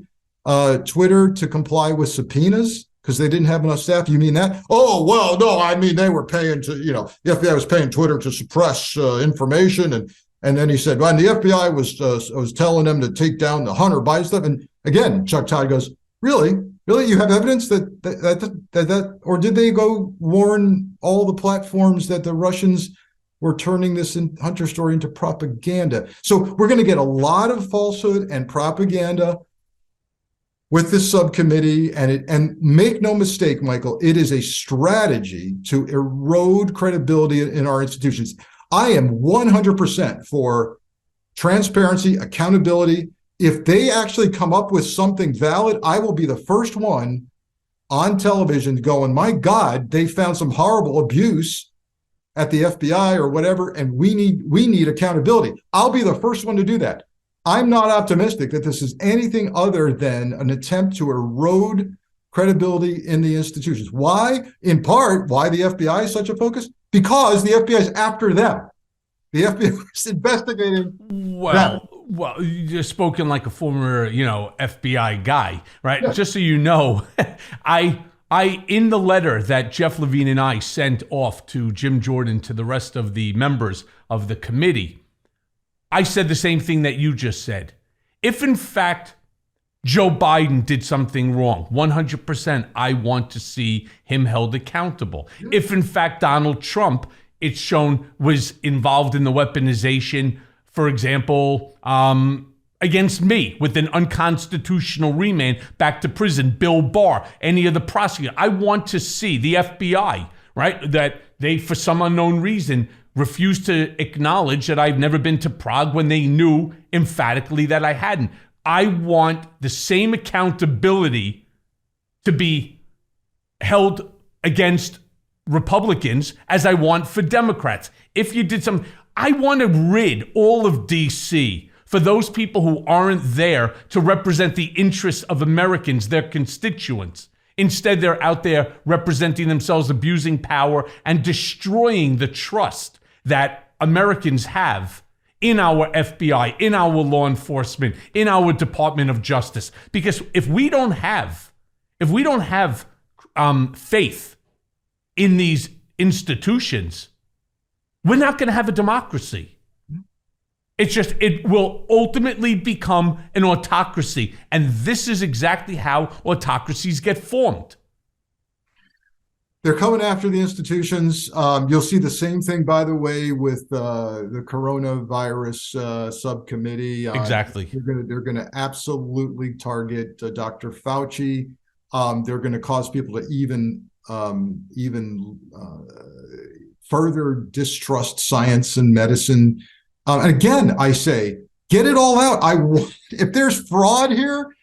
B: Twitter to comply with subpoenas because they didn't have enough staff? You mean that? Oh, well, no, I mean, they were paying to, the FBI was paying Twitter to suppress information. And then he said, well, and the FBI was telling them to take down the Hunter Biden stuff. And again, Chuck Todd goes, really? You have evidence that or did they go warn all the platforms that the Russians were turning this Hunter story into propaganda? So we're going to get a lot of falsehood and propaganda with this subcommittee, and make no mistake, Michael, it is a strategy to erode credibility in our institutions. I am 100% for transparency, accountability. If they actually come up with something valid, I will be the first one on television going, my God, they found some horrible abuse at the FBI or whatever, and we need accountability. I'll be the first one to do that. I'm not optimistic that this is anything other than an attempt to erode credibility in the institutions. Why? In part, why the FBI is such a focus? Because the FBI is after them. The FBI is investigating them.
A: Well, you're spoken like a former, FBI guy, right? Yeah. Just so you know, I in the letter that Jeff Levine and I sent off to Jim Jordan, to the rest of the members of the committee, I said the same thing that you just said. If in fact Joe Biden did something wrong, 100% I want to see him held accountable. Yeah. If in fact Donald Trump, it's shown, was involved in the weaponization, for example, against me with an unconstitutional remand back to prison, Bill Barr, any of the prosecutors. I want to see the FBI, right, that they, for some unknown reason, refused to acknowledge that I've never been to Prague when they knew emphatically that I hadn't. I want the same accountability to be held against Republicans as I want for Democrats. If you did something, I want to rid all of DC for those people who aren't there to represent the interests of Americans, their constituents. Instead, they're out there representing themselves, abusing power, and destroying the trust that Americans have in our FBI, in our law enforcement, in our Department of Justice. Because if we don't have faith in these institutions, we're not going to have a democracy. It's just, it will ultimately become an autocracy. And this is exactly how autocracies get formed.
B: They're coming after the institutions. You'll see the same thing, by the way, with the coronavirus subcommittee.
A: Exactly.
B: They're going to absolutely target Dr. Fauci. They're going to cause people to even further distrust science and medicine. And again, I say, get it all out. If there's fraud here,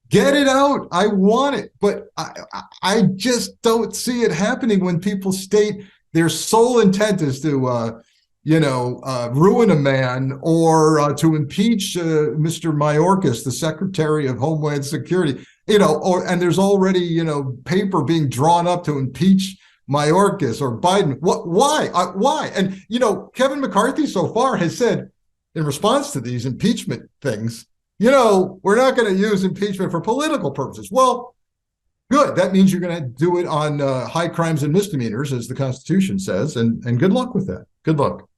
B: get it out. I want it. But I just don't see it happening when people state their sole intent is to, ruin a man or to impeach Mr. Mayorkas, the Secretary of Homeland Security, and there's already, paper being drawn up to impeach Mayorkas or Biden. Why? And, Kevin McCarthy so far has said in response to these impeachment things, we're not going to use impeachment for political purposes. Well, good. That means you're going to do it on high crimes and misdemeanors, as the Constitution says, and good luck with that. Good luck.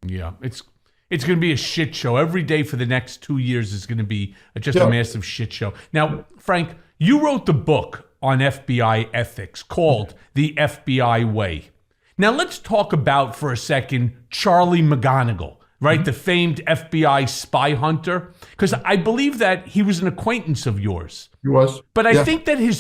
A: Yeah, it's going to be a shit show. Every day for the next 2 years is going to be just a massive shit show. Now, Frank, you wrote the book on FBI ethics called The FBI Way. Now, let's talk about, for a second, Charlie McGonigal, right? The famed FBI spy hunter, because I believe that he was an acquaintance of yours.
B: He was.
A: But I think that his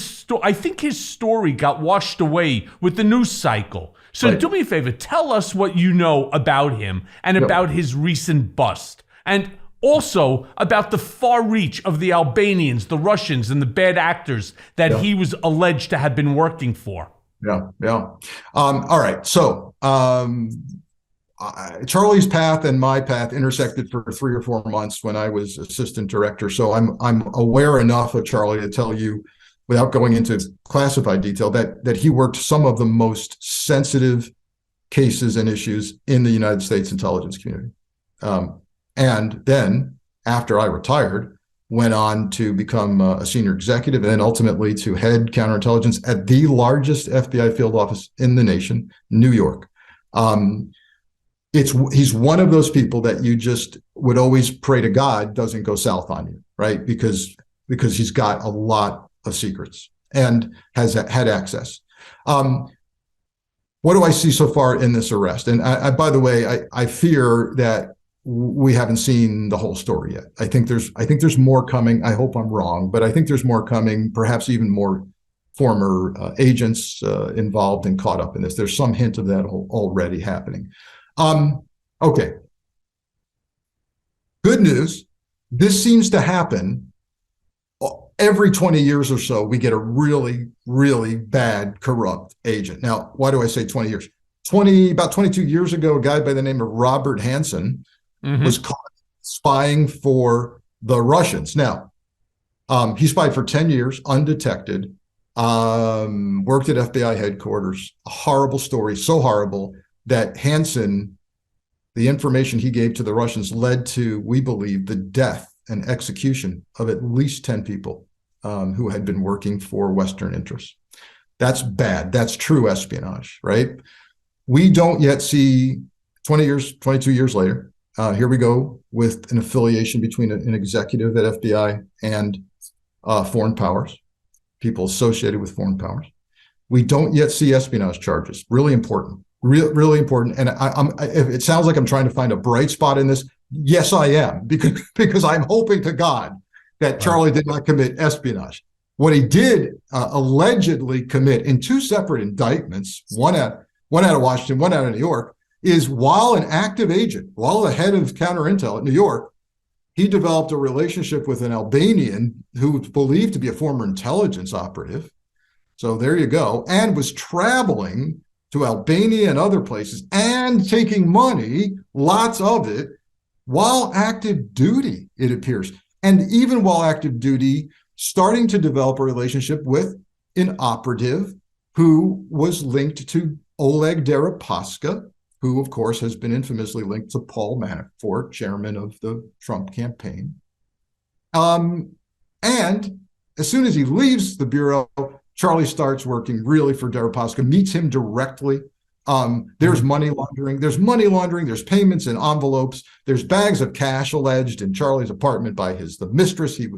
A: story got washed away with the news cycle. So do me a favor, tell us what you know about him and about his recent bust. And Also about the far reach of the Albanians, the Russians, and the bad actors that he was alleged to have been working for.
B: Yeah. All right. So Charlie's path and my path intersected for 3 or 4 months when I was assistant director. So I'm aware enough of Charlie to tell you, without going into classified detail, that he worked some of the most sensitive cases and issues in the United States intelligence community. And then, after I retired, went on to become a senior executive and then ultimately to head counterintelligence at the largest FBI field office in the nation, New York. He's one of those people that you just would always pray to God doesn't go south on you, right? Because he's got a lot of secrets and has had access. What do I see so far in this arrest? And by the way, I fear that we haven't seen the whole story yet. I think there's more coming. I hope I'm wrong, but I think there's more coming, perhaps even more former agents involved and caught up in this. There's some hint of that already happening. Okay. Good news. This seems to happen every 20 years or so. We get a really, really bad, corrupt agent. Now, why do I say 20 years? About 22 years ago, a guy by the name of Robert Hansen was caught spying for the Russians. Now, he spied for 10 years, undetected, worked at FBI headquarters. A horrible story, so horrible that Hansen, the information he gave to the Russians led to, we believe, the death and execution of at least 10 people who had been working for Western interests. That's bad. That's true espionage, right? We don't yet see 22 years later, here we go with an affiliation between an executive at FBI and foreign powers, people associated with foreign powers. We don't yet see espionage charges. Really important, really important. And it sounds like I'm trying to find a bright spot in this. Yes, I am, because I'm hoping to God that Charlie did not commit espionage. What he did allegedly commit in 2 separate indictments, one out of Washington, one out of New York, is while an active agent, while the head of counterintel at New York, he developed a relationship with an Albanian who was believed to be a former intelligence operative. So there you go. And was traveling to Albania and other places and taking money, lots of it, while active duty, it appears. And even while active duty, starting to develop a relationship with an operative who was linked to Oleg Deripaska, who, of course, has been infamously linked to Paul Manafort, chairman of the Trump campaign. And as soon as he leaves the Bureau, Charlie starts working really for Deripaska, meets him directly. There's money laundering. There's payments in envelopes. There's bags of cash alleged in Charlie's apartment by the mistress he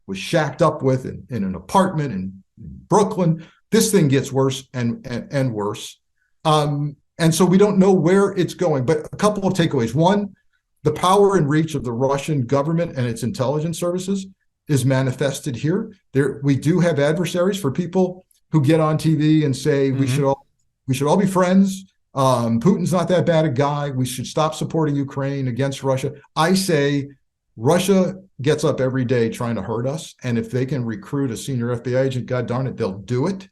B: was shacked up with in an apartment in Brooklyn. This thing gets worse and worse. And so we don't know where it's going, but a couple of takeaways. One, the power and reach of the Russian government and its intelligence services is manifested here. We do have adversaries for people who get on TV and say we should all be friends. Putin's not that bad a guy. We should stop supporting Ukraine against Russia. I say Russia gets up every day trying to hurt us, and if they can recruit a senior FBI agent, God darn it, they'll do it.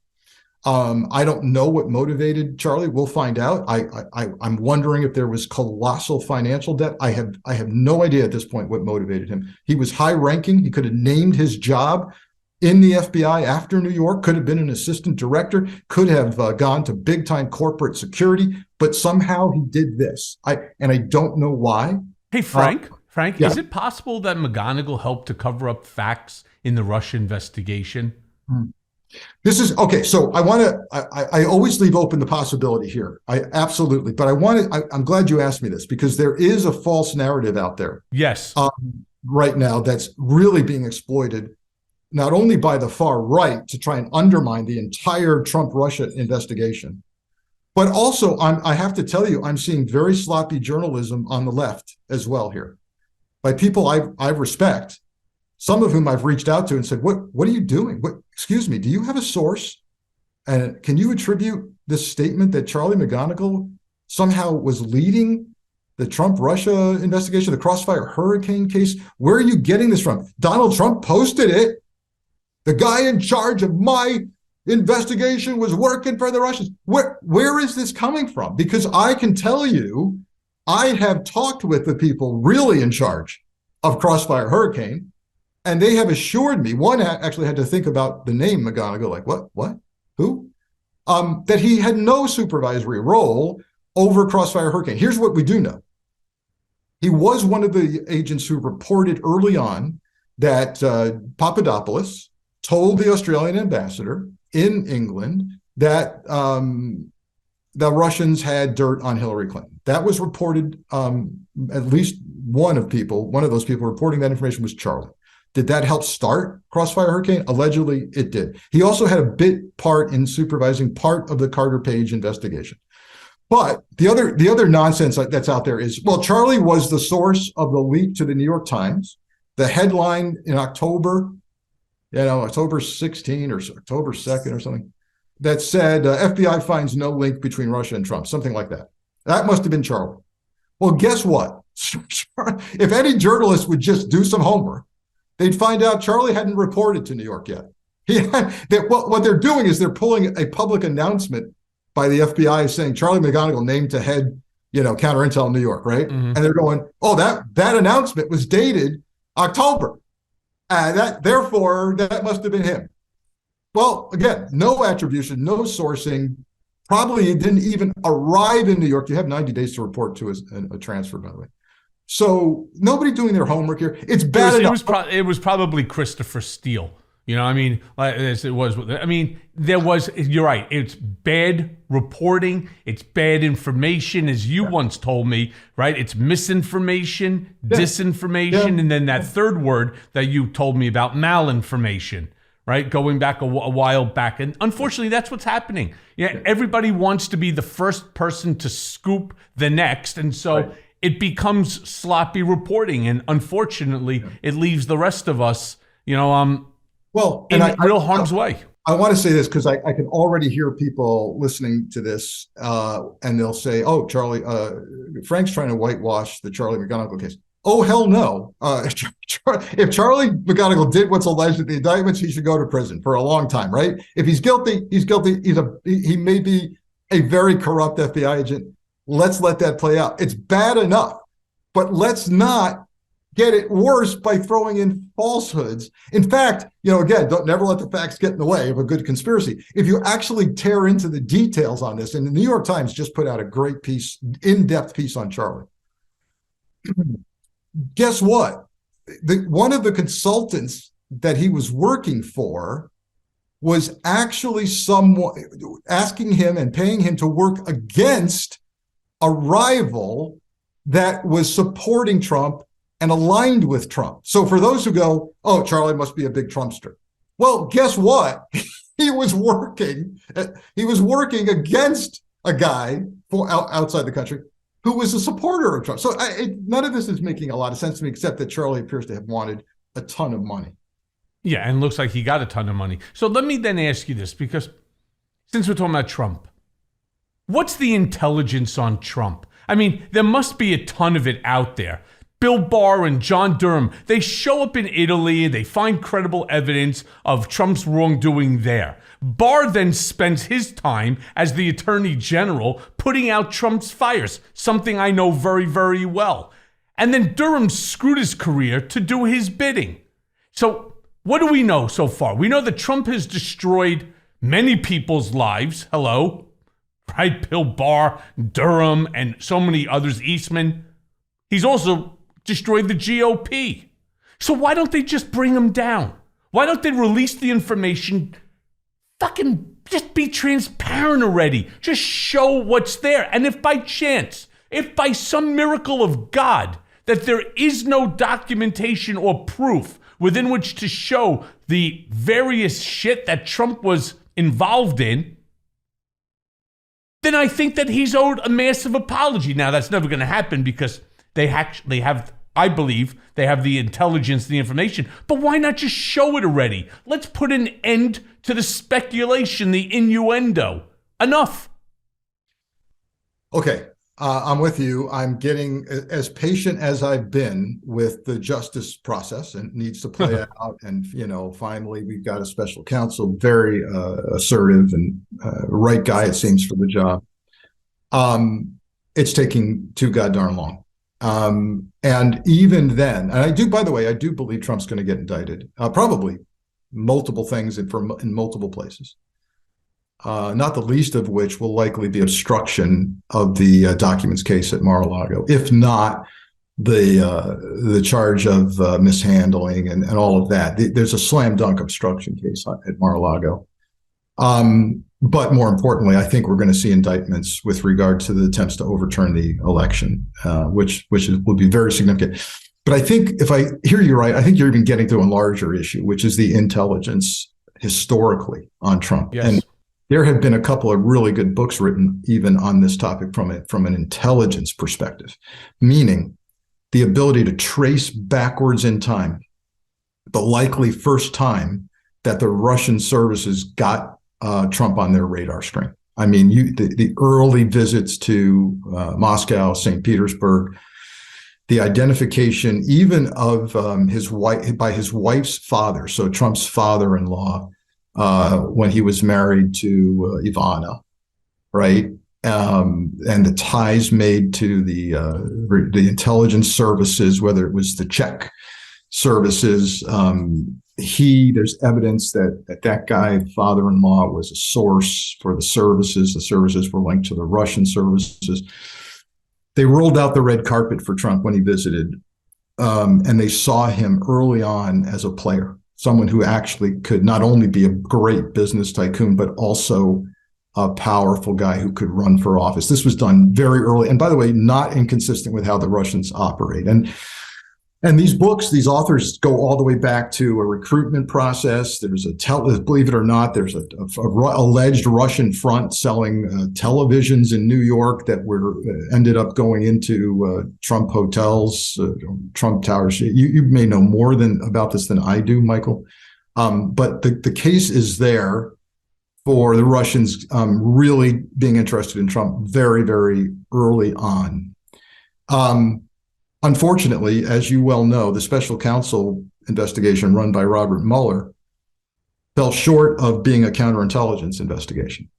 B: I don't know what motivated Charlie. We'll find out. I'm wondering if there was colossal financial debt. I have no idea at this point what motivated him. He was high ranking. He could have named his job in the FBI after New York, could have been an assistant director, could have gone to big time corporate security, but somehow he did this. I don't know why.
A: Hey, Frank,
B: yeah.
A: Is it possible that McGonigal helped to cover up facts in the Russia investigation?
B: This is okay. So I always leave open the possibility here. Absolutely. But I'm glad you asked me this, because there is a false narrative out there.
A: Yes.
B: Right now that's really being exploited, not only by the far right to try and undermine the entire Trump-Russia investigation, but also I have to tell you, I'm seeing very sloppy journalism on the left as well here, by people I respect, some of whom I've reached out to and said, what are you doing? Excuse me, do you have a source? And can you attribute this statement that Charlie McGonigal somehow was leading the Trump-Russia investigation, the Crossfire Hurricane case? Where are you getting this from? Donald Trump posted it. The guy in charge of my investigation was working for the Russians. Where is this coming from? Because I can tell you, I have talked with the people really in charge of Crossfire Hurricane, and they have assured me, one actually had to think about the name McGonigal, like, what, who? That he had no supervisory role over Crossfire Hurricane. Here's what we do know. He was one of the agents who reported early on that Papadopoulos told the Australian ambassador in England that the Russians had dirt on Hillary Clinton. That was reported. At least one of those people reporting that information was Charlie. Did that help start Crossfire Hurricane? Allegedly, it did. He also had a bit part in supervising part of the Carter Page investigation. But the other nonsense that's out there is, well, Charlie was the source of the leak to the New York Times. The headline in October 16 or October 2nd or something, that said, FBI finds no link between Russia and Trump, something like that. That must have been Charlie. Well, guess what? If any journalist would just do some homework, they'd find out Charlie hadn't reported to New York yet. What they're doing is they're pulling a public announcement by the FBI saying Charlie McGonigal named to head, counterintel in New York, right? Mm-hmm. And they're going, oh, that announcement was dated October. Therefore, that must have been him. Well, again, no attribution, no sourcing. Probably it didn't even arrive in New York. You have 90 days to report to a transfer, by the way. So nobody doing their homework here. It's bad enough.
A: It was probably Christopher Steele. You're right. It's bad reporting. It's bad information, as you once told me, right? It's misinformation, disinformation, and then that third word that you told me about, malinformation, right? Going back a while back. And unfortunately, that's what's happening. Yeah, everybody wants to be the first person to scoop the next. And so it becomes sloppy reporting. And unfortunately, it leaves the rest of us, in real harm's way.
B: I want to say this because I can already hear people listening to this and they'll say, oh, Charlie, Frank's trying to whitewash the Charlie McGonigal case. Oh, hell no. If Charlie McGonigal did what's alleged in the indictments, he should go to prison for a long time, right? If he's guilty, he's guilty. He may be a very corrupt FBI agent. Let's let that play out. It's bad enough, but let's not get it worse by throwing in falsehoods. In fact, again, never let the facts get in the way of a good conspiracy. If you actually tear into the details on this, and the New York Times just put out a great piece, in-depth piece on Charlie. Guess what? One of the consultants that he was working for was actually someone asking him and paying him to work against a rival that was supporting Trump and aligned with Trump. So for those who go, oh, Charlie must be a big Trumpster. Well, guess what? He was working against a guy outside the country who was a supporter of Trump. So none of this is making a lot of sense to me, except that Charlie appears to have wanted a ton of money.
A: Yeah, and looks like he got a ton of money. So let me then ask you this, because since we're talking about Trump, what's the intelligence on Trump? I mean, there must be a ton of it out there. Bill Barr and John Durham, they show up in Italy, they find credible evidence of Trump's wrongdoing there. Barr then spends his time as the Attorney General putting out Trump's fires, something I know very, very well. And then Durham screwed his career to do his bidding. So what do we know so far? We know that Trump has destroyed many people's lives. Hello, right? Bill Barr, Durham, and so many others, Eastman. He's also destroyed the GOP. So why don't they just bring him down? Why don't they release the information? Fucking just be transparent already. Just show what's there. And if by chance, if by some miracle of God, that there is no documentation or proof within which to show the various shit that Trump was involved in, then I think that he's owed a massive apology. Now, that's never going to happen because they have, I believe, they have the intelligence, the information. But why not just show it already? Let's put an end to the speculation, the innuendo. Enough.
B: Okay. I'm with you. I'm getting as patient as I've been with the justice process, and it needs to play out. And, finally, we've got a special counsel, very assertive and right guy, it seems, for the job. It's taking too goddamn long. And even then, and by the way, I do believe Trump's going to get indicted, probably multiple things in multiple places. Not the least of which will likely be obstruction of the documents case at Mar-a-Lago, if not the charge of mishandling and all of that. There's a slam dunk obstruction case at Mar-a-Lago. But more importantly, I think we're going to see indictments with regard to the attempts to overturn the election, which will be very significant. But I think if I hear you right, I think you're even getting to a larger issue, which is the intelligence historically on Trump.
A: Yes.
B: And there have been a couple of really good books written even on this topic from an intelligence perspective, meaning the ability to trace backwards in time the likely first time that the Russian services got Trump on their radar screen. I mean, the early visits to Moscow, St. Petersburg, the identification even of his wife by his wife's father, so Trump's father-in-law, when he was married to Ivana, right? And the ties made to the intelligence services, whether it was the Czech services. There's evidence that guy, father-in-law, was a source for the services. The services were linked to the Russian services. They rolled out the red carpet for Trump when he visited, and they saw him early on as a player, someone who actually could not only be a great business tycoon, but also a powerful guy who could run for office. This was done very early. And by the way, not inconsistent with how the Russians operate. And these books, these authors go all the way back to a recruitment process. There's believe it or not, there's a alleged Russian front selling televisions in New York that ended up going into Trump hotels, Trump towers. You may know more about this than I do, Michael. But the case is there for the Russians really being interested in Trump very, very early on. Unfortunately, as you well know, the special counsel investigation run by Robert Mueller fell short of being a counterintelligence investigation.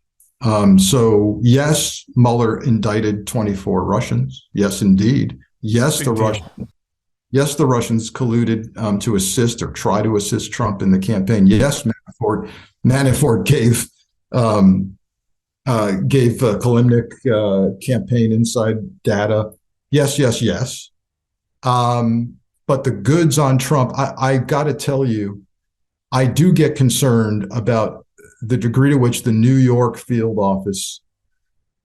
B: So yes, Mueller indicted 24 Russians. Yes, indeed. Yes, the Russians colluded to assist or try to assist Trump in the campaign. Yes, Manafort gave Kalimnik campaign inside data. Yes. But the goods on Trump, I got to tell you, I do get concerned about the degree to which the New York field office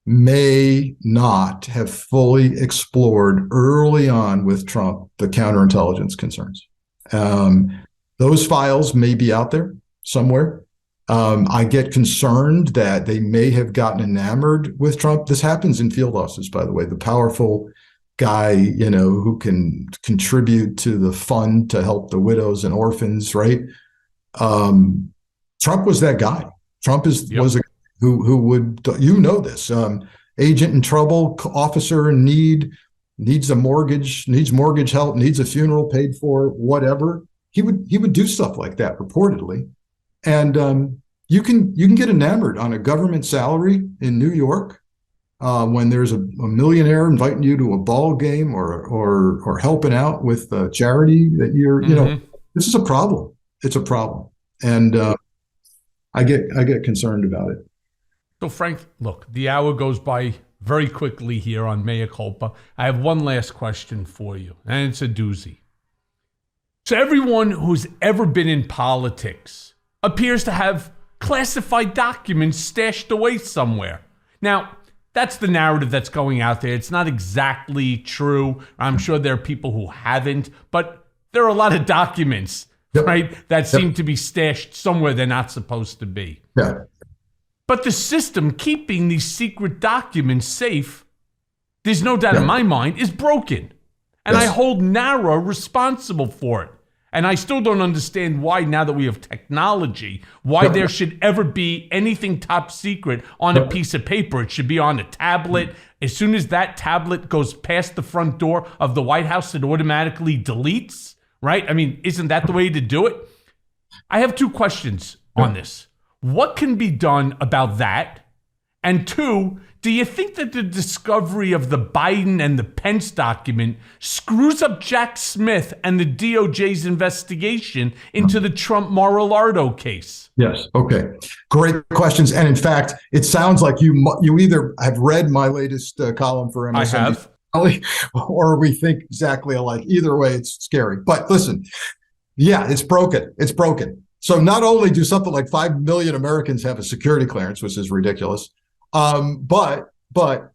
B: may not have fully explored early on with Trump the counterintelligence concerns. Those files may be out there somewhere. I get concerned that they may have gotten enamored with Trump. This happens in field offices, by the way. The powerful guy, who can contribute to the fund to help the widows and orphans, right? Trump was that guy. Trump was a guy who would, this, agent in trouble, officer in need, needs mortgage help, needs a funeral paid for, whatever. He would do stuff like that reportedly. And you can get enamored on a government salary in New York. When there's a millionaire inviting you to a ball game or helping out with a charity that you're, this is a problem. It's a problem. And I get concerned about it.
A: So Frank, look, the hour goes by very quickly here on Mea Culpa. I have one last question for you, and it's a doozy. So everyone who's ever been in politics appears to have classified documents stashed away somewhere. Now, that's the narrative that's going out there. It's not exactly true. I'm sure there are people who haven't, but there are a lot of documents, right, that seem to be stashed somewhere they're not supposed to be.
B: Yeah.
A: But the system keeping these secret documents safe, there's no doubt in my mind, is broken. And I hold NARA responsible for it. And I still don't understand why, now that we have technology, why there should ever be anything top secret on a piece of paper. It should be on a tablet. As soon as that tablet goes past the front door of the White House, it automatically deletes, right? I mean, isn't that the way to do it? I have two questions on this. What can be done about that? And two, do you think that the discovery of the Biden and the Pence document screws up Jack Smith and the DOJ's investigation into the Trump Mar-a-Lago case?
B: Yes. Okay. Great questions. And in fact, it sounds like you either have read my latest column for MSNBC,
A: I have,
B: or we think exactly alike. Either way, it's scary. But listen, yeah, it's broken. It's broken. So not only do something like 5 million Americans have a security clearance, which is ridiculous, but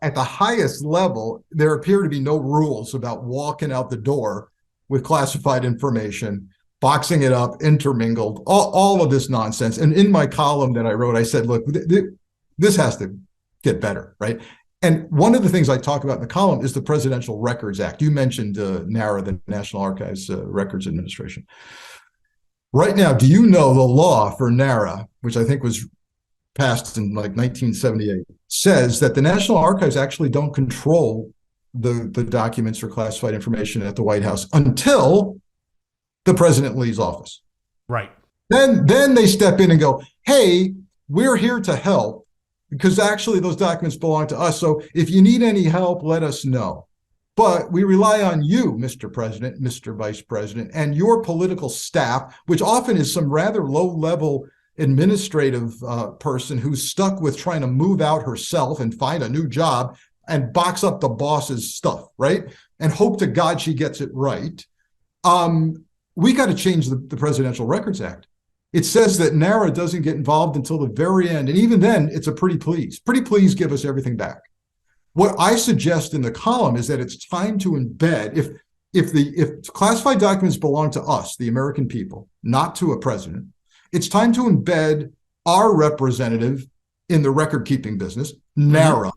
B: at the highest level, there appear to be no rules about walking out the door with classified information, boxing it up, intermingled, all of this nonsense. And in my column that I wrote, I said, look, this has to get better, right? And one of the things I talk about in the column is the Presidential Records Act. You mentioned NARA, the National Archives Records Administration. Right now, do you know the law for NARA, which I think was passed in like 1978, says that the National Archives actually don't control the documents or classified information at the White House until the president leaves office.
A: Right.
B: Then they step in and go, hey, we're here to help because actually those documents belong to us. So if you need any help, let us know. But we rely on you, Mr. President, Mr. Vice President, and your political staff, which often is some rather low-level administrative person who's stuck with trying to move out herself and find a new job and box up the boss's stuff, right? And hope to God she gets it right. We got to change the Presidential Records Act. It says that NARA doesn't get involved until the very end. And even then, it's a pretty please. Pretty please give us everything back. What I suggest in the column is that it's time to embed, if classified documents belong to us, the American people, not to a president, it's time to embed our representative in the record-keeping business, NARA,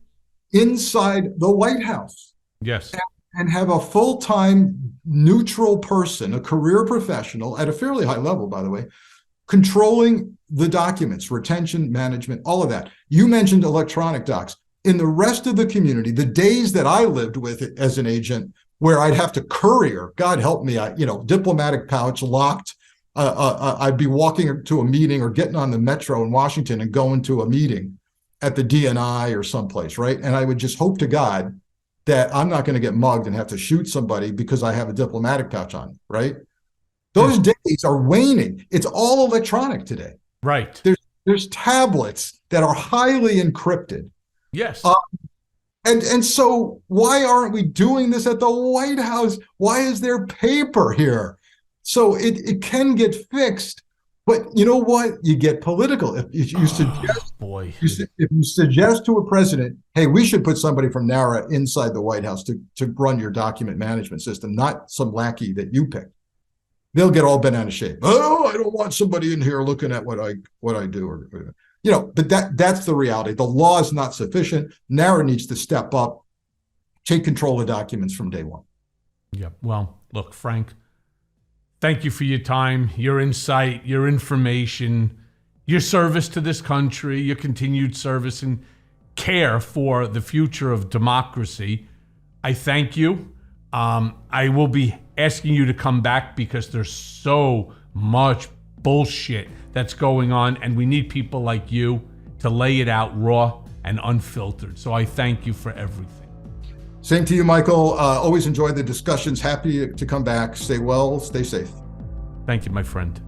B: inside the White House.
A: Yes.
B: And have a full-time neutral person, a career professional at a fairly high level, by the way, controlling the documents, retention, management, all of that. You mentioned electronic docs. In the rest of the community, the days that I lived with it as an agent, where I'd have to courier, God help me, diplomatic pouch locked, I'd be walking to a meeting or getting on the metro in Washington and going to a meeting at the DNI or someplace, right? And I would just hope to God that I'm not going to get mugged and have to shoot somebody because I have a diplomatic pouch on, right? Those days are waning. It's all electronic today.
A: Right.
B: There's tablets that are highly encrypted.
A: Yes.
B: And so why aren't we doing this at the White House? Why is there paper here? So it can get fixed, but you know what? You get political. If you suggest, if you suggest to a president, hey, we should put somebody from NARA inside the White House to run your document management system, not some lackey that you picked, they'll get all bent out of shape. Oh, I don't want somebody in here looking at what I do, but that's the reality. The law is not sufficient. NARA needs to step up, take control of documents from day one.
A: Yeah. Well, look, Frank, thank you for your time, your insight, your information, your service to this country, your continued service and care for the future of democracy. I thank you. I will be asking you to come back because there's so much bullshit that's going on, and we need people like you to lay it out raw and unfiltered. So I thank you for everything.
B: Same to you, Michael. Always enjoy the discussions. Happy to come back. Stay well, stay safe.
A: Thank you, my friend.